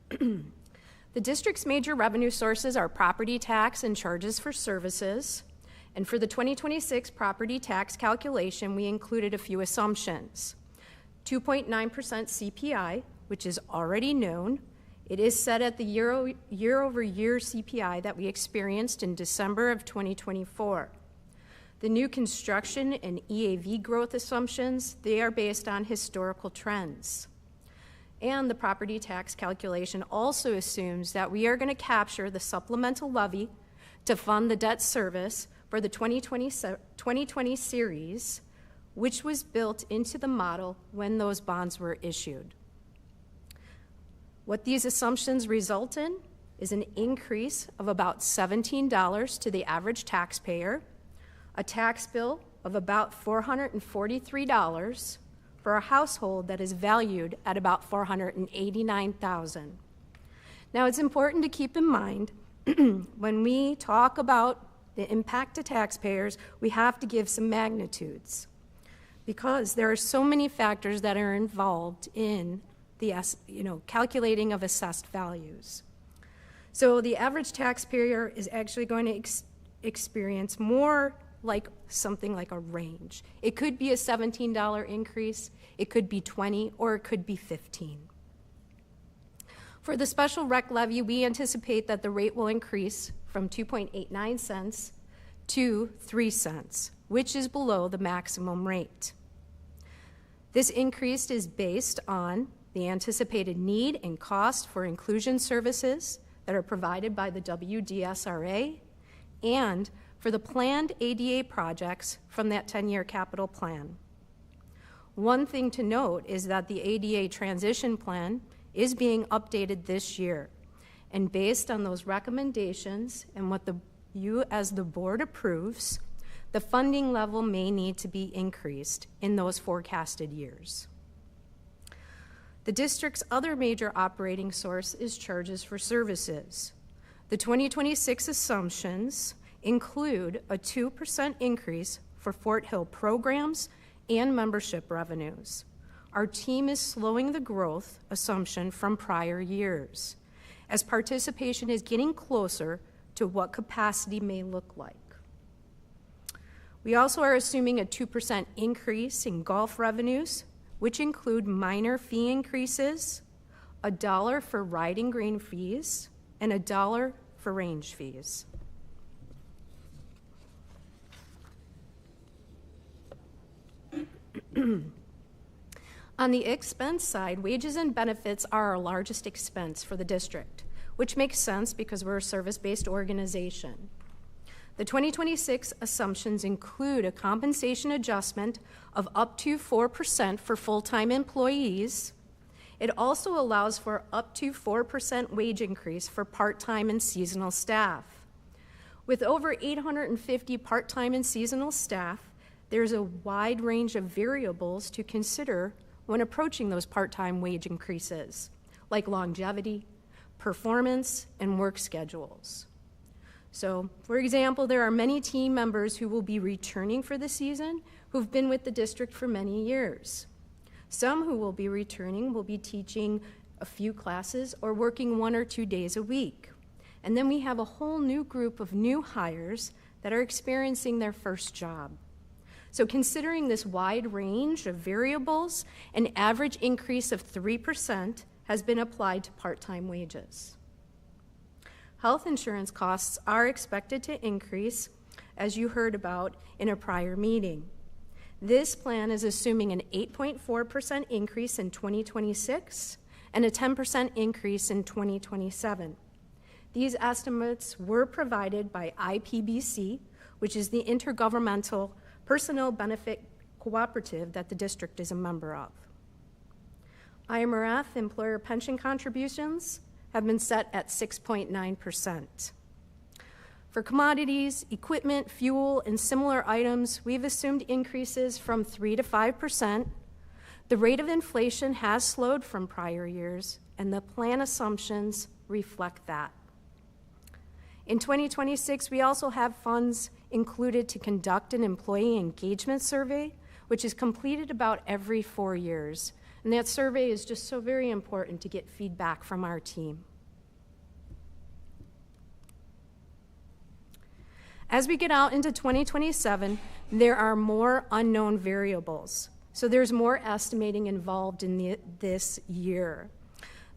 The district's major revenue sources are property tax and charges for services, and for the 2026 property tax calculation, we included a few assumptions. 2.9% CPI, which is already known. It is set at the year-over-year CPI that we experienced in December of 2024. The new construction and EAV growth assumptions, they are based on historical trends. And the property tax calculation also assumes that we are going to capture the supplemental levy to fund the debt service for the 2020 series, which was built into the model when those bonds were issued. What these assumptions result in is an increase of about $17 to the average taxpayer, a tax bill of about $443 for a household that is valued at about $489,000. Now, it's important to keep in mind when we talk about the impact to taxpayers, we have to give some magnitudes because there are so many factors that are involved in the calculating of assessed values. So the average taxpayer is actually going to experience more like something like a range. It could be a $17 increase, it could be $20, or it could be $15. For the special rec levy, we anticipate that the rate will increase from 2.89 cents to 3 cents, which is below the maximum rate. This increase is based on the anticipated need and cost for inclusion services that are provided by the WDSRA and for the planned ADA projects from that 10-year capital plan. One thing to note is that the ADA transition plan is being updated this year, and based on those recommendations and what you as the board approves, the funding level may need to be increased in those forecasted years. The district's other major operating source is charges for services. The 2026 assumptions include a 2% increase for Fort Hill programs and membership revenues. Our team is slowing the growth assumption from prior years, as participation is getting closer to what capacity may look like. We also are assuming a 2% increase in golf revenues, which include minor fee increases, $1 for riding green fees, and $1 for range fees. On the expense side, wages and benefits are our largest expense for the district, which makes sense because we're a service-based organization. The 2026 assumptions include a compensation adjustment of up to 4% for full-time employees. It also allows for up to 4% wage increase for part-time and seasonal staff. With over 850 part-time and seasonal staff, there's a wide range of variables to consider when approaching those part-time wage increases, like longevity, performance, and work schedules. So, for example, there are many team members who will be returning for the season who've been with the district for many years. Some who will be returning will be teaching a few classes or working 1 or 2 days a week. And then we have a whole new group of new hires that are experiencing their first job. So considering this wide range of variables, an average increase of 3% has been applied to part-time wages. Health insurance costs are expected to increase, as you heard about in a prior meeting. This plan is assuming an 8.4% increase in 2026 and a 10% increase in 2027. These estimates were provided by IPBC, which is the Intergovernmental Personnel Benefit Cooperative that the district is a member of. IMRF employer pension contributions have been set at 6.9%. For commodities, equipment, fuel, and similar items, we've assumed increases from 3 to 5%. The rate of inflation has slowed from prior years, and the plan assumptions reflect that. In 2026, we also have funds included to conduct an employee engagement survey, which is completed about every 4 years. And that survey is just so very important to get feedback from our team. As we get out into 2027, there are more unknown variables. So there's more estimating involved in this year.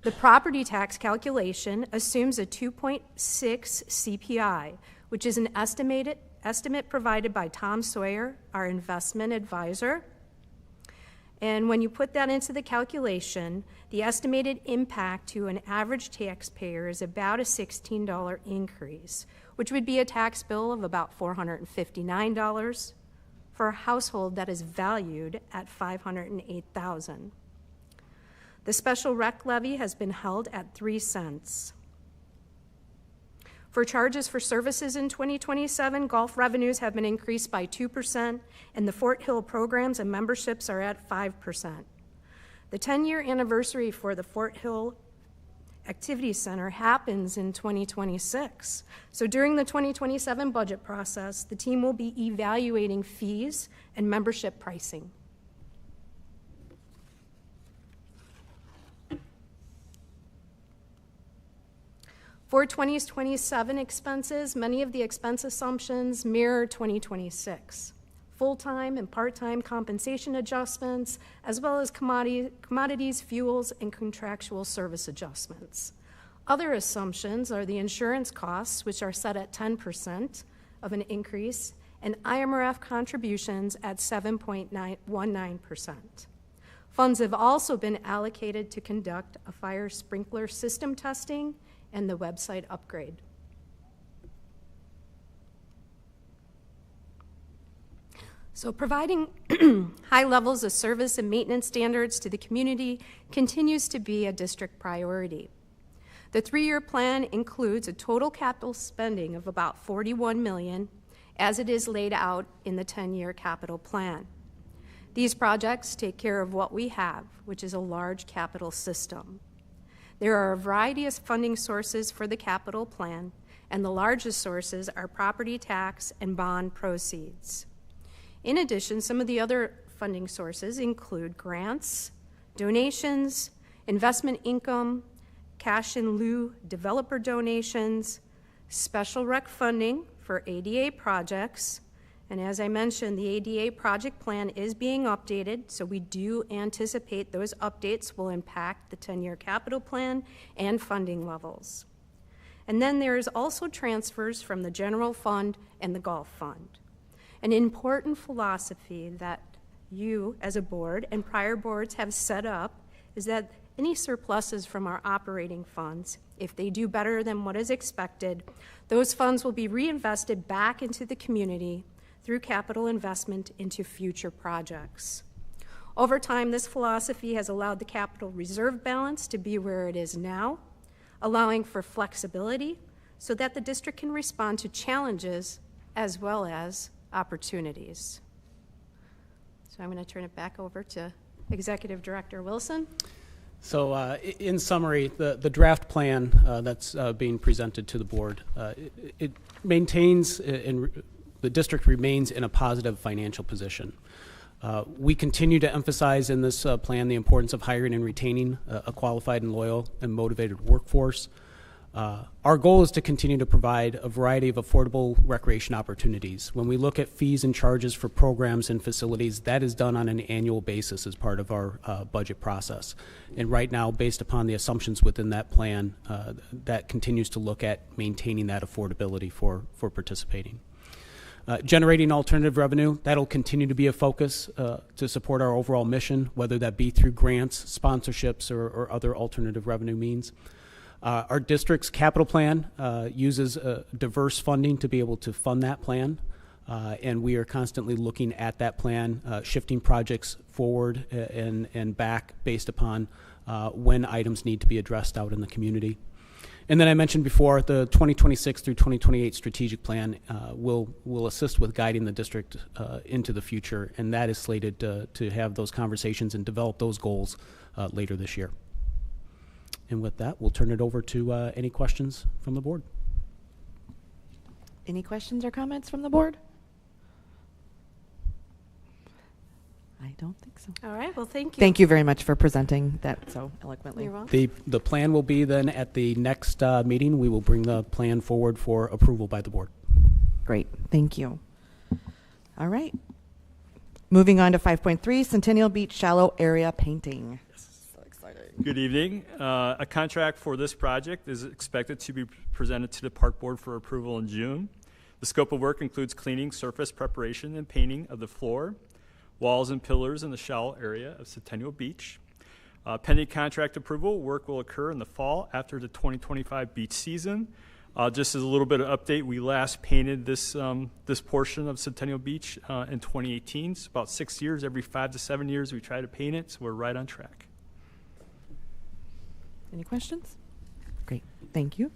The property tax calculation assumes a 2.6 CPI, which is an estimate provided by Tom Sawyer, our investment advisor. And when you put that into the calculation, the estimated impact to an average taxpayer is about a $16 increase, which would be a tax bill of about $459 for a household that is valued at $508,000. The special rec levy has been held at 3 cents. For charges for services in 2027, golf revenues have been increased by 2%, and the Fort Hill programs and memberships are at 5%. The 10-year anniversary for the Fort Hill Activity Center happens in 2026. So during the 2027 budget process, the team will be evaluating fees and membership pricing. For 2027 expenses, many of the expense assumptions mirror 2026. Full-time and part-time compensation adjustments, as well as commodities, fuels, and contractual service adjustments. Other assumptions are the insurance costs, which are set at 10% of an increase, and IMRF contributions at 7.19%. Funds have also been allocated to conduct a fire sprinkler system testing and the website upgrade. So providing high levels of service and maintenance standards to the community continues to be a district priority. The 3-year plan includes a total capital spending of about $41 million, as it is laid out in the 10-year capital plan. These projects take care of what we have, which is a large capital system. There are a variety of funding sources for the capital plan, and the largest sources are property tax and bond proceeds. In addition, some of the other funding sources include grants, donations, investment income, cash in lieu developer donations, special rec funding for ADA projects, and as I mentioned, the ADA project plan is being updated, so we do anticipate those updates will impact the 10-year capital plan and funding levels. And then there's also transfers from the general fund and the golf fund. An important philosophy that you as a board and prior boards have set up is that any surpluses from our operating funds, if they do better than what is expected, those funds will be reinvested back into the community through capital investment into future projects. Over time, this philosophy has allowed the capital reserve balance to be where it is now, allowing for flexibility so that the district can respond to challenges as well as opportunities. So I'm going to turn it back over to Executive Director Wilson. So in summary, the draft plan that's being presented to the board, it maintains, the district remains in a positive financial position. We continue to emphasize in this plan the importance of hiring and retaining a qualified and loyal and motivated workforce. Our goal is to continue to provide a variety of affordable recreation opportunities. When we look at fees and charges for programs and facilities, that is done on an annual basis as part of our budget process. And right now, based upon the assumptions within that plan, that continues to look at maintaining that affordability for participating. Generating alternative revenue, that'll continue to be a focus to support our overall mission, whether that be through grants, sponsorships, or other alternative revenue means. Our district's capital plan uses diverse funding to be able to fund that plan, and we are constantly looking at that plan, shifting projects forward and back based upon when items need to be addressed out in the community. And then I mentioned before, the 2026 through 2028 strategic plan will assist with guiding the district into the future, and that is slated to have those conversations and develop those goals later this year. And with that, we'll turn it over to any questions from the board. Any questions or comments from the board? I don't think so. All right, well, thank you. Thank you very much for presenting that so eloquently. You're welcome. The plan will be then at the next meeting. We will bring the plan forward for approval by the board. Great, thank you. All right. Moving on to 5.3, Centennial Beach Shallow Area Painting. So exciting. Good evening. A contract for this project is expected to be presented to the Park Board for approval in June. The scope of work includes cleaning, surface preparation, and painting of the floor, walls, and pillars in the shallow area of Centennial Beach. Pending contract approval, work will occur in the fall after the 2025 beach season. Just as a little bit of update, we last painted this portion of Centennial Beach in 2018. It's about 6 years. Every 5 to 7 years we try to paint it, so we're right on track. Any questions? Great, thank you.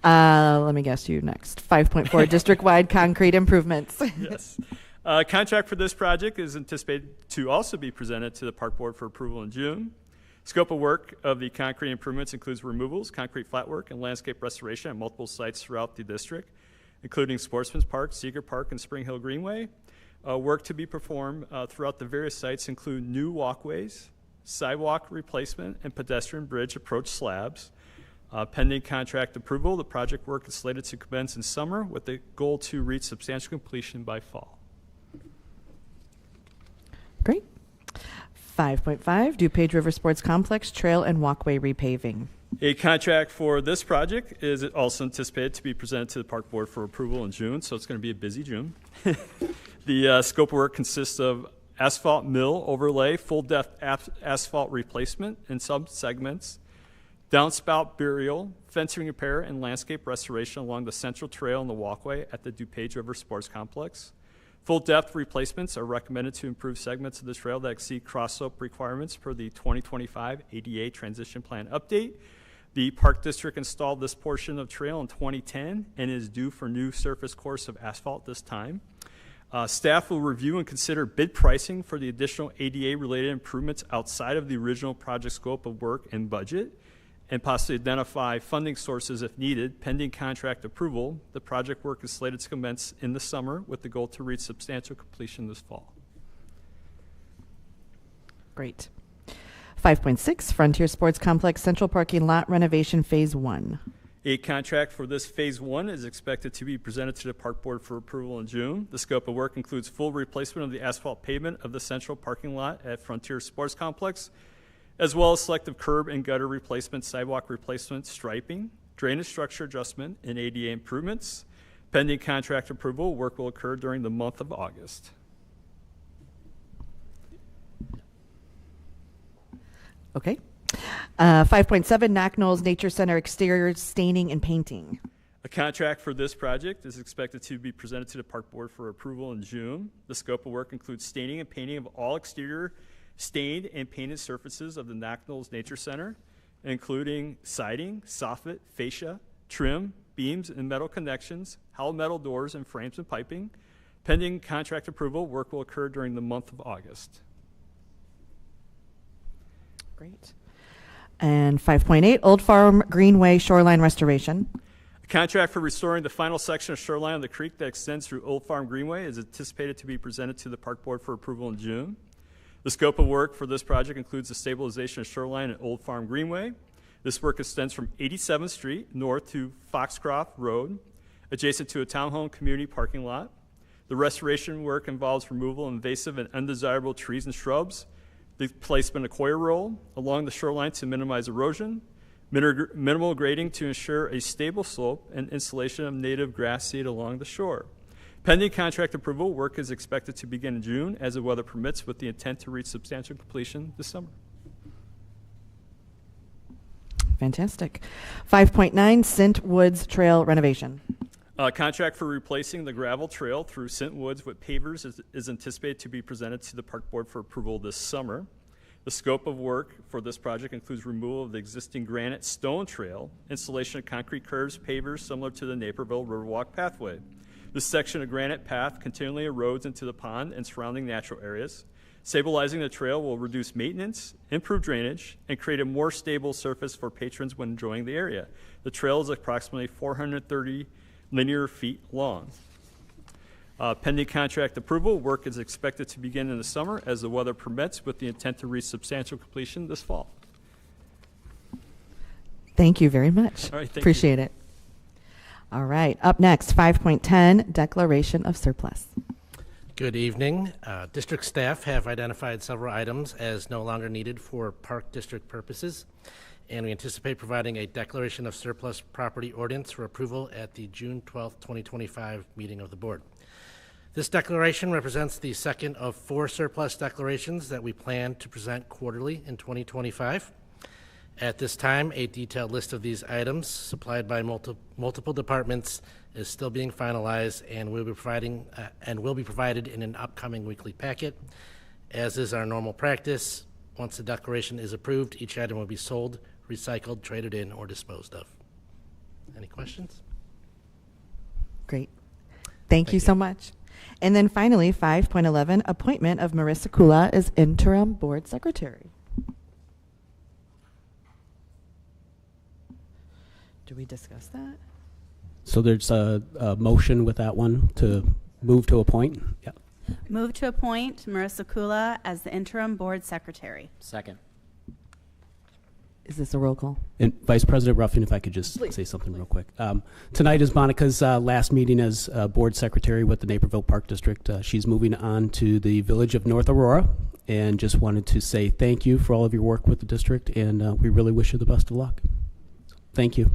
Let me guess you next. 5.4, district-wide concrete improvements. Yes. Contract for this project is anticipated to also be presented to the Park Board for approval in June. Scope of work of the concrete improvements includes removals, concrete flatwork, and landscape restoration at multiple sites throughout the district, including Sportsman's Park, Seeger Park, and Spring Hill Greenway. Work to be performed throughout the various sites include new walkways, sidewalk replacement, and pedestrian bridge approach slabs. Pending contract approval, the project work is slated to commence in summer with the goal to reach substantial completion by fall. Great. 5.5, DuPage River Sports Complex Trail and Walkway Repaving. A contract for this project is also anticipated to be presented to the Park Board for approval in June, so it's going to be a busy June. The scope of work consists of asphalt mill overlay, full-depth asphalt replacement in some segments, downspout burial, fencing repair, and landscape restoration along the central trail and the walkway at the DuPage River Sports Complex. Full-depth replacements are recommended to improve segments of the trail that exceed cross-slope requirements per the 2025 ADA Transition Plan update. The Park District installed this portion of trail in 2010 and is due for new surface course of asphalt this time. Staff will review and consider bid pricing for the additional ADA-related improvements outside of the original project scope of work and budget, and possibly identify funding sources if needed. Pending contract approval, the project work is slated to commence in the summer with the goal to reach substantial completion this fall. Great. 5.6, Frontier Sports Complex Central Parking Lot Renovation Phase 1. A contract for this Phase 1 is expected to be presented to the Park Board for approval in June. The scope of work includes full replacement of the asphalt pavement of the central parking lot at Frontier Sports Complex, as well as selective curb and gutter replacement, sidewalk replacement, striping, drainage structure adjustment, and ADA improvements. Pending contract approval, work will occur during the month of August. Okay. 5.7, Knock Knolls Nature Center exterior staining and painting. A contract for this project is expected to be presented to the Park Board for approval in June. The scope of work includes staining and painting of all exterior stained and painted surfaces of the Knock Knolls Nature Center, including siding, soffit, fascia, trim, beams, and metal connections, hollow metal doors, and frames and piping. Pending contract approval, work will occur during the month of August. Great. And 5.8, Old Farm Greenway Shoreline Restoration. A contract for restoring the final section of shoreline of the creek that extends through Old Farm Greenway is anticipated to be presented to the Park Board for approval in June. The scope of work for this project includes the stabilization of shoreline at Old Farm Greenway. This work extends from 87th Street north to Foxcroft Road, adjacent to a townhome community parking lot. The restoration work involves removal of invasive and undesirable trees and shrubs, the placement of coir roll along the shoreline to minimize erosion, minimal grading to ensure a stable slope, and installation of native grass seed along the shore. Pending contract approval, work is expected to begin in June as the weather permits, with the intent to reach substantial completion this summer. Fantastic. 5.9, Sint Woods Trail renovation. Contract for replacing the gravel trail through Sint Woods with pavers is anticipated to be presented to the Park Board for approval this summer. The scope of work for this project includes removal of the existing granite stone trail, installation of concrete curves, pavers similar to the Naperville Riverwalk pathway. This section of granite path continually erodes into the pond and surrounding natural areas. Stabilizing the trail will reduce maintenance, improve drainage, and create a more stable surface for patrons when enjoying the area. The trail is approximately 430 linear feet long. Pending contract approval, work is expected to begin in the summer as the weather permits, with the intent to reach substantial completion this fall. Thank you very much. All right, thank Appreciate it. All right, up next, 5.10, declaration of surplus. Good evening. District staff have identified several items as no longer needed for Park District purposes, and we anticipate providing a declaration of surplus property ordinance for approval at the June 12th, 2025 meeting of the board. This declaration represents the second of 4 surplus declarations that we plan to present quarterly in 2025. At this time, a detailed list of these items supplied by multiple departments is still being finalized and will be provided in an upcoming weekly packet. As is our normal practice, once the declaration is approved, each item will be sold, recycled, traded in, or disposed of. Any questions? Great. Thank you so much. And then finally, 5.11, appointment of Marissa Kula as interim board secretary. Do we discuss that? So there's a motion with that one to move to appoint. Yeah. Move to appoint Marissa Kula as the interim board secretary. Second. Is this a roll call? And Vice President Ruffin, if I could just say something real quick. Tonight is Monica's last meeting as board secretary with the Naperville Park District. She's moving on to the village of North Aurora, and just wanted to say thank you for all of your work with the district, and we really wish you the best of luck. Thank you.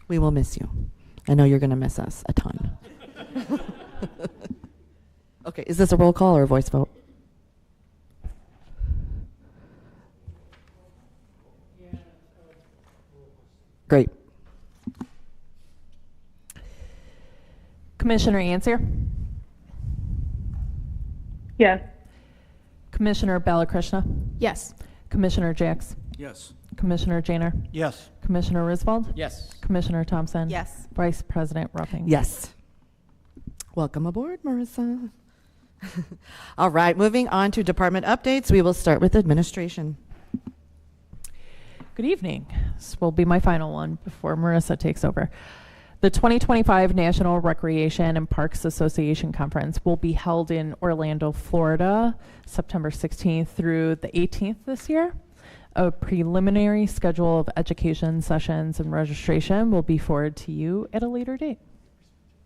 We will miss you. I know you're going to miss us a ton. Okay, is this a roll call or a voice vote? Great. Commissioner Answer? Yes. Commissioner Balakrishna? Yes. Commissioner Jacks? Yes. Commissioner Janer? Yes. Commissioner Risvold? Yes. Commissioner Thompson? Yes. Vice President Ruffing? Yes. Welcome aboard, Marissa. All right, moving on to department updates. We will start with administration. Good evening. This will be my final one before Marissa takes over. The 2025 National Recreation and Parks Association Conference will be held in Orlando, Florida, September 16th through the 18th this year. A preliminary schedule of education sessions and registration will be forwarded to you at a later date.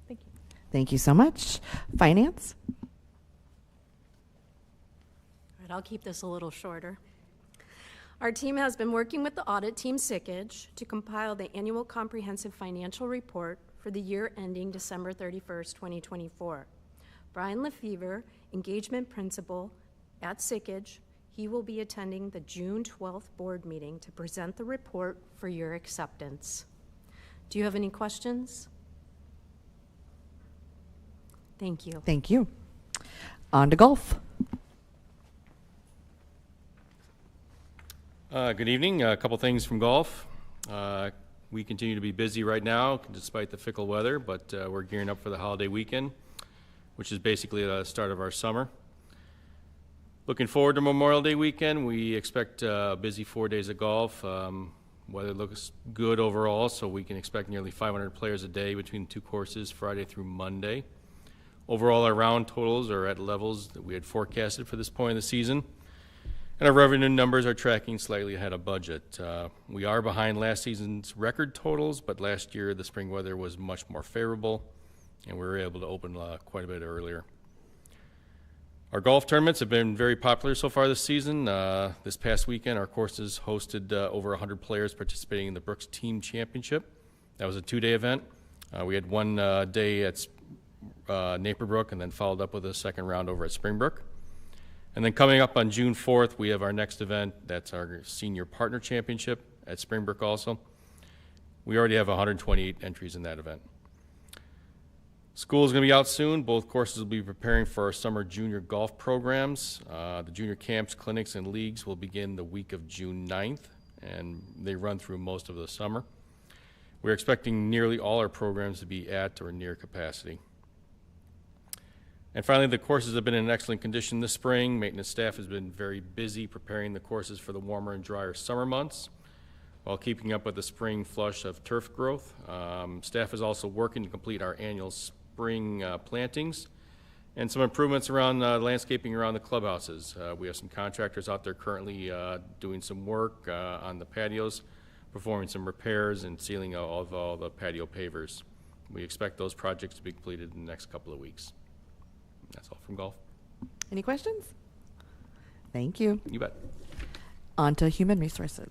Thank you. Thank you so much. Finance? All right, I'll keep this a little shorter. Our team has been working with the audit team, Sickage, to compile the annual comprehensive financial report for the year ending December 31st, 2024. Brian Lefevre, engagement principal at Sickage, he will be attending the June 12th board meeting to present the report for your acceptance. Do you have any questions? Thank you. Thank you. On to golf. Good evening. A couple things from golf. We continue to be busy right now despite the fickle weather, but we're gearing up for the holiday weekend, which is basically the start of our summer. Looking forward to Memorial Day weekend. We expect a busy 4 days of golf. Weather looks good overall, so we can expect nearly 500 players a day between the two courses, Friday through Monday. Overall, our round totals are at levels that we had forecasted for this point in the season, and our revenue numbers are tracking slightly ahead of budget. We are behind last season's record totals, but last year the spring weather was much more favorable, and we were able to open quite a bit earlier. Our golf tournaments have been very popular so far this season. This past weekend, our courses hosted over 100 players participating in the Brooks Team Championship. That was a 2-day event. We had one day at Naperville and then followed up with a second round over at Springbrook. And then coming up on June 4th, we have our next event. That's our Senior Partner Championship at Springbrook also. We already have 128 entries in that event. School is going to be out soon. Both courses will be preparing for our summer junior golf programs. The junior camps, clinics, and leagues will begin the week of June 9th, and they run through most of the summer. We're expecting nearly all our programs to be at or near capacity. And finally, the courses have been in excellent condition this spring. Maintenance staff has been very busy preparing the courses for the warmer and drier summer months while keeping up with the spring flush of turf growth. Staff is also working to complete our annual spring plantings and some improvements around landscaping around the clubhouses. We have some contractors out there currently doing some work on the patios, performing some repairs and sealing all the patio pavers. We expect those projects to be completed in the next couple of weeks. That's all from golf. Any questions? Thank you. You bet. On to human resources.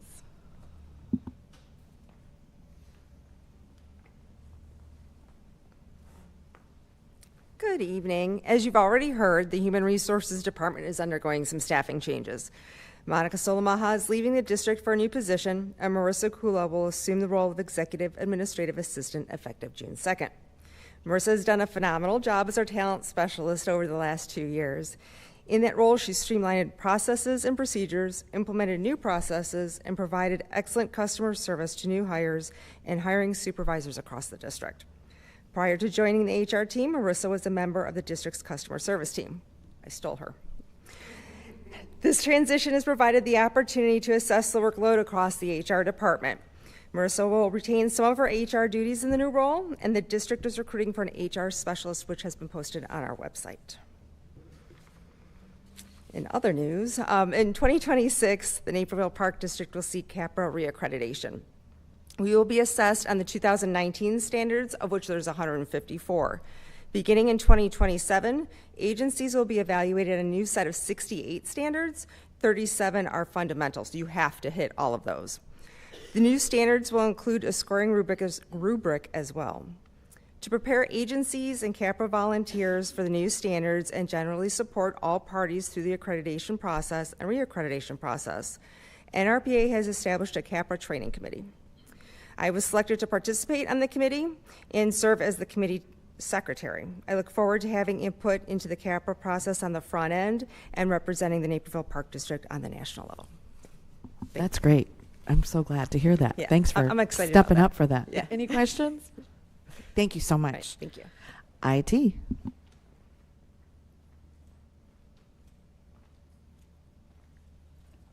Good evening. As you've already heard, the Human Resources Department is undergoing some staffing changes. Monica Solamaha is leaving the district for a new position, and Marissa Kula will assume the role of Executive Administrative Assistant effective June 2nd. Marissa has done a phenomenal job as our talent specialist over the last 2 years. In that role, she's streamlined processes and procedures, implemented new processes, and provided excellent customer service to new hires and hiring supervisors across the district. Prior to joining the HR team, Marissa was a member of the district's customer service team. I stole her. This transition has provided the opportunity to assess the workload across the HR department. Marissa will retain some of her HR duties in the new role, and the district is recruiting for an HR specialist, which has been posted on our website. In other news, in 2026, the Naperville Park District will seek CAPRA reaccreditation. We will be assessed on the 2019 standards, of which there's 154. Beginning in 2027, agencies will be evaluated on a new set of 68 standards. 37 are fundamental, so you have to hit all of those. The new standards will include a scoring rubric as well. To prepare agencies and CAPRA volunteers for the new standards and generally support all parties through the accreditation process and reaccreditation process, NRPA has established a CAPRA training committee. I was selected to participate on the committee and serve as the committee secretary. I look forward to having input into the CAPRA process on the front end and representing the Naperville Park District on the national level. That's great. I'm so glad to hear that. Yeah, Thanks for I'm excited stepping about up for that. Yeah. Any questions? Thank you so much. Right, thank you. IT.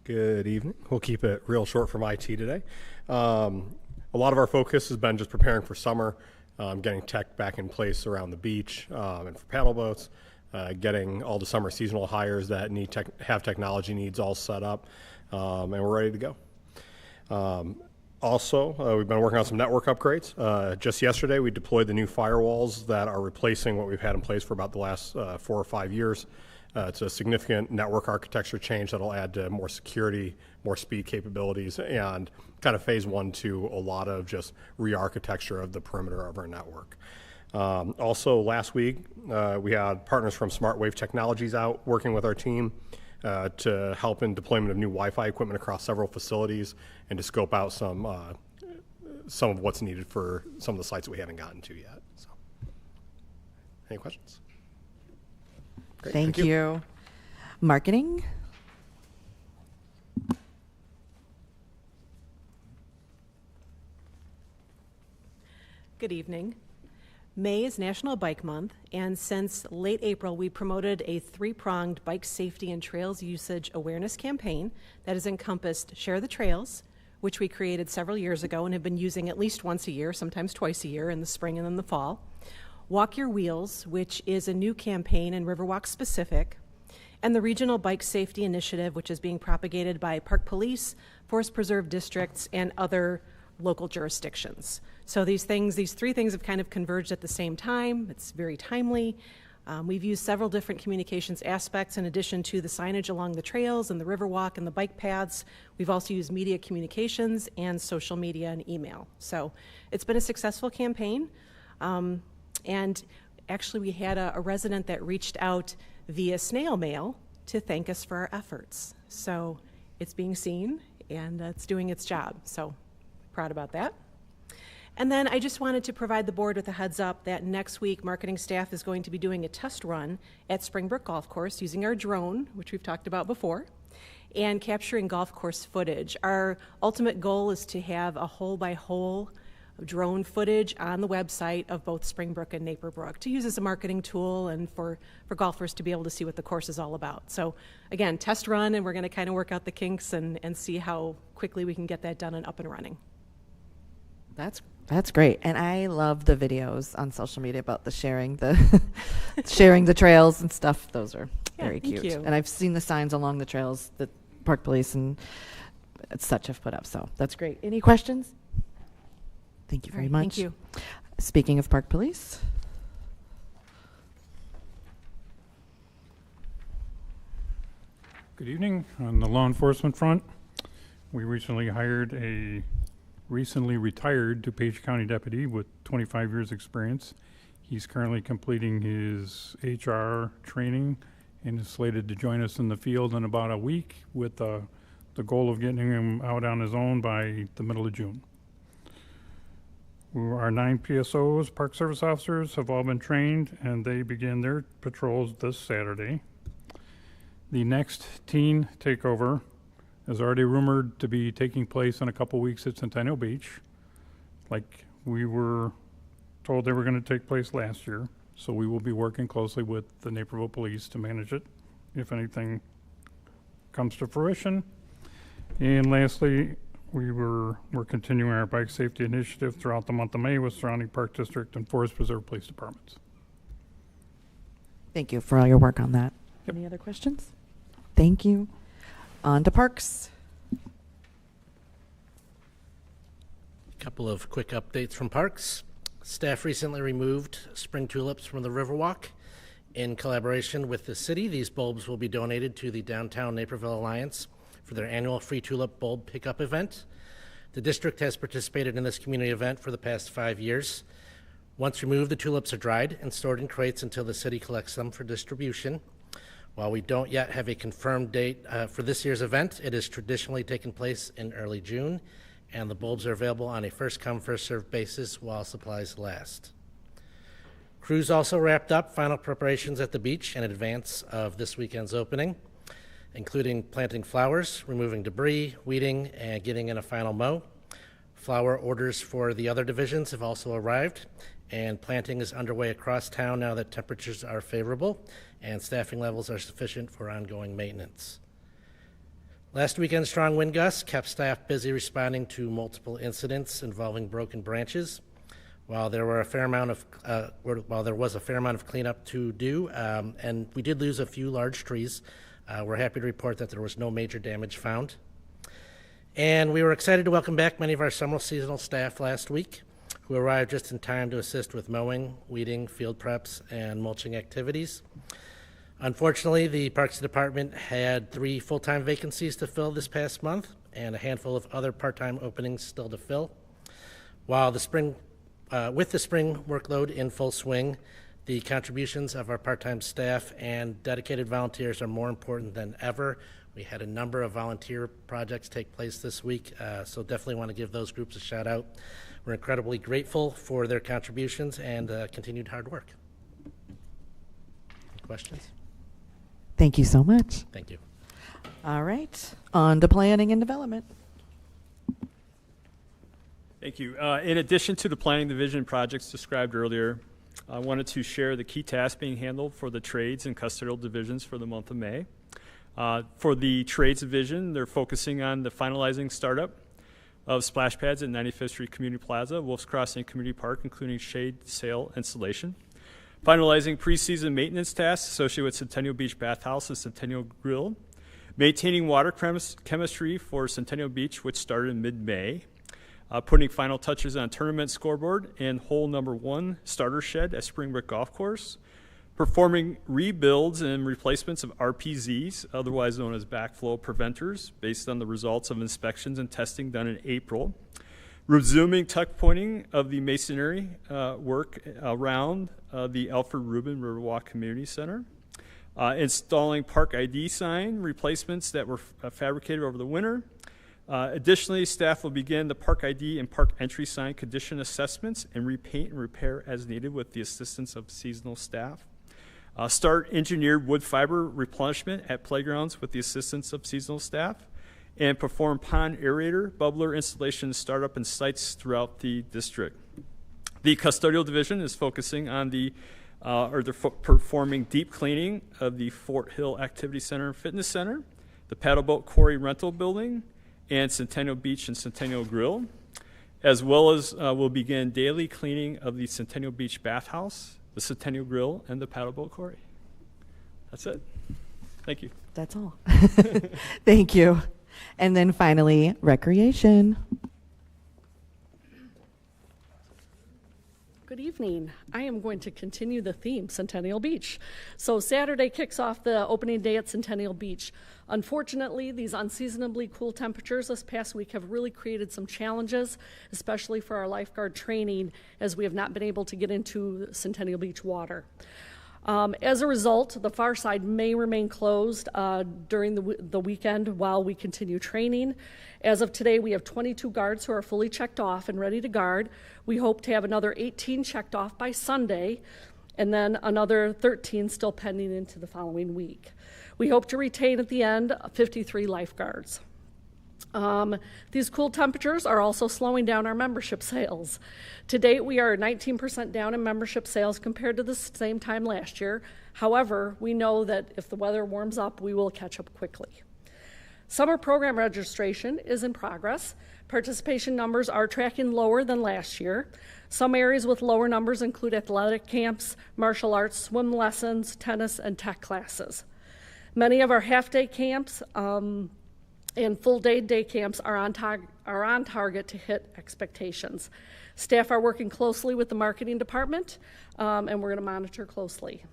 Good evening. We'll keep it real short from IT today. A lot of our focus has been just preparing for summer, getting tech back in place around the beach and for paddle boats, getting all the summer seasonal hires that have technology needs all set up, and we're ready to go. Also, we've been working on some network upgrades. Just yesterday, we deployed the new firewalls that are replacing what we've had in place for about the last 4 or 5 years. It's a significant network architecture change that'll add to more security, more speed capabilities, and kind of phase 1 to a lot of just re-architecture of the perimeter of our network. Also, last week, we had partners from SmartWave Technologies out working with our team to help in deployment of new Wi-Fi equipment across several facilities and to scope out some of what's needed for some of the sites that we haven't gotten to yet. So, any questions? Great, Thank you. Marketing. Good evening. May is National Bike Month, and since late April, we promoted a 3-pronged bike safety and trails usage awareness campaign that has encompassed Share the Trails, which we created several years ago and have been using at least once a year, sometimes twice a year, in the spring and in the fall. Walk Your Wheels, which is a new campaign and Riverwalk specific, and the Regional Bike Safety Initiative, which is being propagated by Park Police, Forest Preserve districts, and other local jurisdictions. So these three things have kind of converged at the same time. It's very timely. We've used several different communications aspects in addition to the signage along the trails and the Riverwalk and the bike paths. We've also used media communications and social media and email. So it's been a successful campaign. And actually we had a resident that reached out via snail mail to thank us for our efforts. So it's being seen and it's doing its job. So proud about that. And then I just wanted to provide the board with a heads up that next week marketing staff is going to be doing a test run at Springbrook Golf Course using our drone, which we've talked about before, and capturing golf course footage. Our ultimate goal is to have a hole-by-hole drone footage on the website of both Springbrook and Naperville to use as a marketing tool and for golfers to be able to see what the course is all about. So again, test run, and we're going to kind of work out the kinks and see how quickly we can get that done and up and running. That's great, and I love the videos on social media about the sharing the trails and stuff. Those are very cute. Thank you. And I've seen the signs along the trails that Park Police and such have put up. So that's great. Any questions? Thank you very much. Thank you. Speaking of Park Police. Good evening. On the law enforcement front, we recently hired a recently retired DuPage County deputy with 25 years experience. He's currently completing his HR training and is slated to join us in the field in about a week with the goal of getting him out on his own by the middle of June. Our 9 PSOs, Park Service officers, have all been trained and they begin their patrols this Saturday. The next teen takeover is already rumored to be taking place in a couple weeks at Centennial Beach, like we were told they were going to take place last year. So we will be working closely with the Naperville Police to manage it if anything comes to fruition. And lastly, we're continuing our bike safety initiative throughout the month of May with surrounding Park District and Forest Preserve Police Departments. Thank you for all your work on that. Yep. Any other questions? Thank you. On to Parks. A couple of quick updates from Parks. Staff recently removed spring tulips from the Riverwalk. In collaboration with the city, these bulbs will be donated to the Downtown Naperville Alliance for their annual free tulip bulb pickup event. The district has participated in this community event for the past 5 years. Once removed, the tulips are dried and stored in crates until the city collects them for distribution. While we don't yet have a confirmed date for this year's event, it has traditionally taken place in early June, and the bulbs are available on a first-come, first-served basis while supplies last. Crews also wrapped up final preparations at the beach in advance of this weekend's opening, including planting flowers, removing debris, weeding, and getting in a final mow. Flower orders for the other divisions have also arrived, and planting is underway across town now that temperatures are favorable and staffing levels are sufficient for ongoing maintenance. Last weekend's strong wind gusts kept staff busy responding to multiple incidents involving broken branches. While there was a fair amount of cleanup to do, and we did lose a few large trees, we're happy to report that there was no major damage found. And we were excited to welcome back many of our summer seasonal staff last week, who arrived just in time to assist with mowing, weeding, field preps, and mulching activities. Unfortunately, the Parks Department had 3 full-time vacancies to fill this past month and a handful of other part-time openings still to fill. While with the spring workload in full swing, the contributions of our part-time staff and dedicated volunteers are more important than ever. We had a number of volunteer projects take place this week, so definitely want to give those groups a shout out. We're incredibly grateful for their contributions and continued hard work. Any questions? Thank you so much. Thank you. All right, on to planning and development. Thank you. In addition to the planning division projects described earlier, I wanted to share the key tasks being handled for the trades and custodial divisions for the month of May. For the trades division, they're focusing on the finalizing startup of splash pads at 95th Street Community Plaza, Wolf's Crossing Community Park, including shade, sail, installation. Finalizing preseason maintenance tasks associated with Centennial Beach Bathhouse and Centennial Grill. Maintaining water chemistry for Centennial Beach, which started in mid-May. Putting final touches on tournament scoreboard and hole number 1 starter shed at Springbrook Golf Course. Performing rebuilds and replacements of RPZs, otherwise known as backflow preventers, based on the results of inspections and testing done in April. Resuming tuck pointing of the masonry work around the Alfred Rubin Riverwalk Community Center. Installing park ID sign replacements that were fabricated over the winter. Additionally, staff will begin the park ID and park entry sign condition assessments and repaint and repair as needed with the assistance of seasonal staff. Start engineered wood fiber replenishment at playgrounds with the assistance of seasonal staff. And perform pond aerator, bubbler installation startup in sites throughout the district. The custodial division is focusing on performing deep cleaning of the Fort Hill Activity Center and Fitness Center, the paddle boat quarry rental building, and Centennial Beach and Centennial Grill, as well as will begin daily cleaning of the Centennial Beach Bathhouse, the Centennial Grill, and the paddle boat quarry. That's it. Thank you. That's all. Thank you. And then finally, recreation. Good evening. I am going to continue the theme, Centennial Beach. So Saturday kicks off the opening day at Centennial Beach. Unfortunately, these unseasonably cool temperatures this past week have really created some challenges, especially for our lifeguard training, as we have not been able to get into Centennial Beach water. As a result, the far side may remain closed during the weekend while we continue training. As of today, we have 22 guards who are fully checked off and ready to guard. We hope to have another 18 checked off by Sunday, and then another 13 still pending into the following week. We hope to retain at the end 53 lifeguards. These cool temperatures are also slowing down our membership sales. To date, we are 19% down in membership sales compared to the same time last year. However, we know that if the weather warms up, we will catch up quickly. Summer program registration is in progress. Participation numbers are tracking lower than last year. Some areas with lower numbers include athletic camps, martial arts, swim lessons, tennis, and tech classes. Many of our half-day camps and full-day camps are on target to hit expectations. Staff are working closely with the marketing department, and we're going to monitor closely.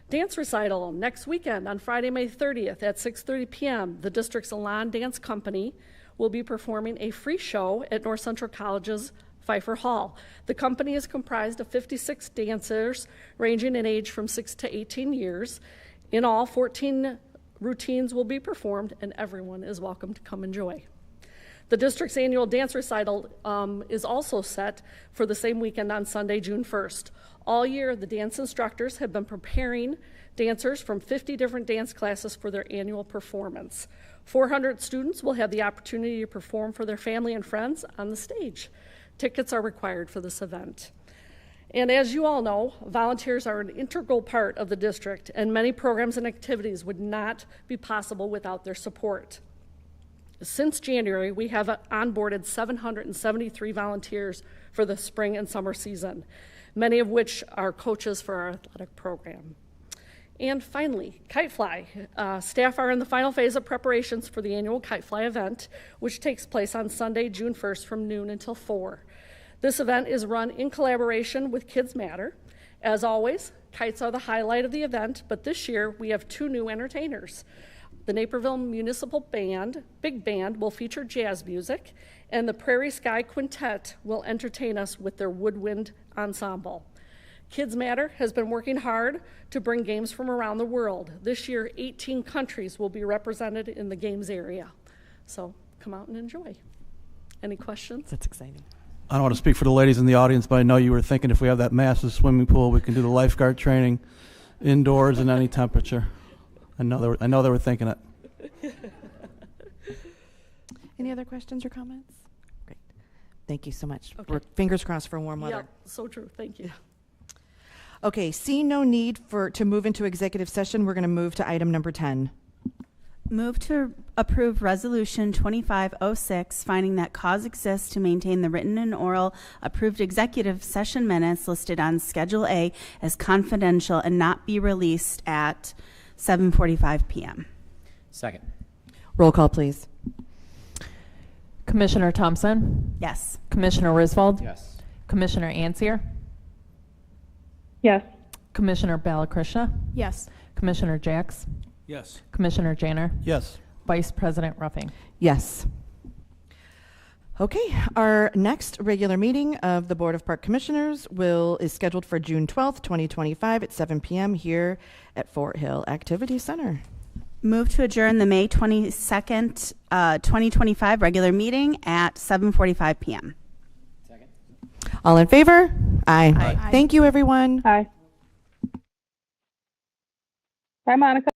Dance recital next weekend on Friday, May 30th at 6:30 p.m. The district's Elan Dance Company will be performing a free show at North Central College's Pfeiffer Hall. The company is comprised of 56 dancers ranging in age from 6 to 18 years. In all, 14 routines will be performed, and everyone is welcome to come enjoy. The district's annual dance recital is also set for the same weekend on Sunday, June 1st. All year, the dance instructors have been preparing dancers from 50 different dance classes for their annual performance. 400 students will have the opportunity to perform for their family and friends on the stage. Tickets are required for this event. And as you all know, volunteers are an integral part of the district, and many programs and activities would not be possible without their support. Since January, we have onboarded 773 volunteers for the spring and summer season, many of which are coaches for our athletic program. And finally, Kite Fly. Staff are in the final phase of preparations for the annual Kite Fly event, which takes place on Sunday, June 1st from noon until 4. This event is run in collaboration with Kids Matter. As always, kites are the highlight of the event, but this year we have 2 new entertainers. The Naperville Municipal Band, Big Band, will feature jazz music, and the Prairie Sky Quintet will entertain us with their woodwind ensemble. Kids Matter has been working hard to bring games from around the world. This year, 18 countries will be represented in the games area. So come out and enjoy. Any questions? That's exciting. I don't want to speak for the ladies in the audience, but I know you were thinking if we have that massive swimming pool, we can do the lifeguard training indoors in any temperature. I know they were thinking it. Any other questions or comments? Great. Thank you so much. Okay. We're fingers crossed for warm weather. Yeah, so true. Thank you. Okay, seeing no need to move into executive session, we're going to move to item number 10. Move to approve Resolution 2506, finding that cause exists to maintain the written and oral approved executive session minutes listed on Schedule A as confidential and not be released at 7:45 p.m. Second. Roll call, please. Commissioner Thompson? Yes. Commissioner Risvold? Yes. Commissioner Ansier? Yes. Commissioner Balakrishna? Yes. Commissioner Jacks? Yes. Commissioner Janner? Yes. Vice President Ruffing? Yes. Okay, our next regular meeting of the Board of Park Commissioners is scheduled for June 12th, 2025 at 7 p.m. here at Fort Hill Activity Center. Move to adjourn the May 22nd, 2025 regular meeting at 7:45 p.m. Second. All in favor? Aye. Aye. Thank you, everyone. Hi. Bye, Monica.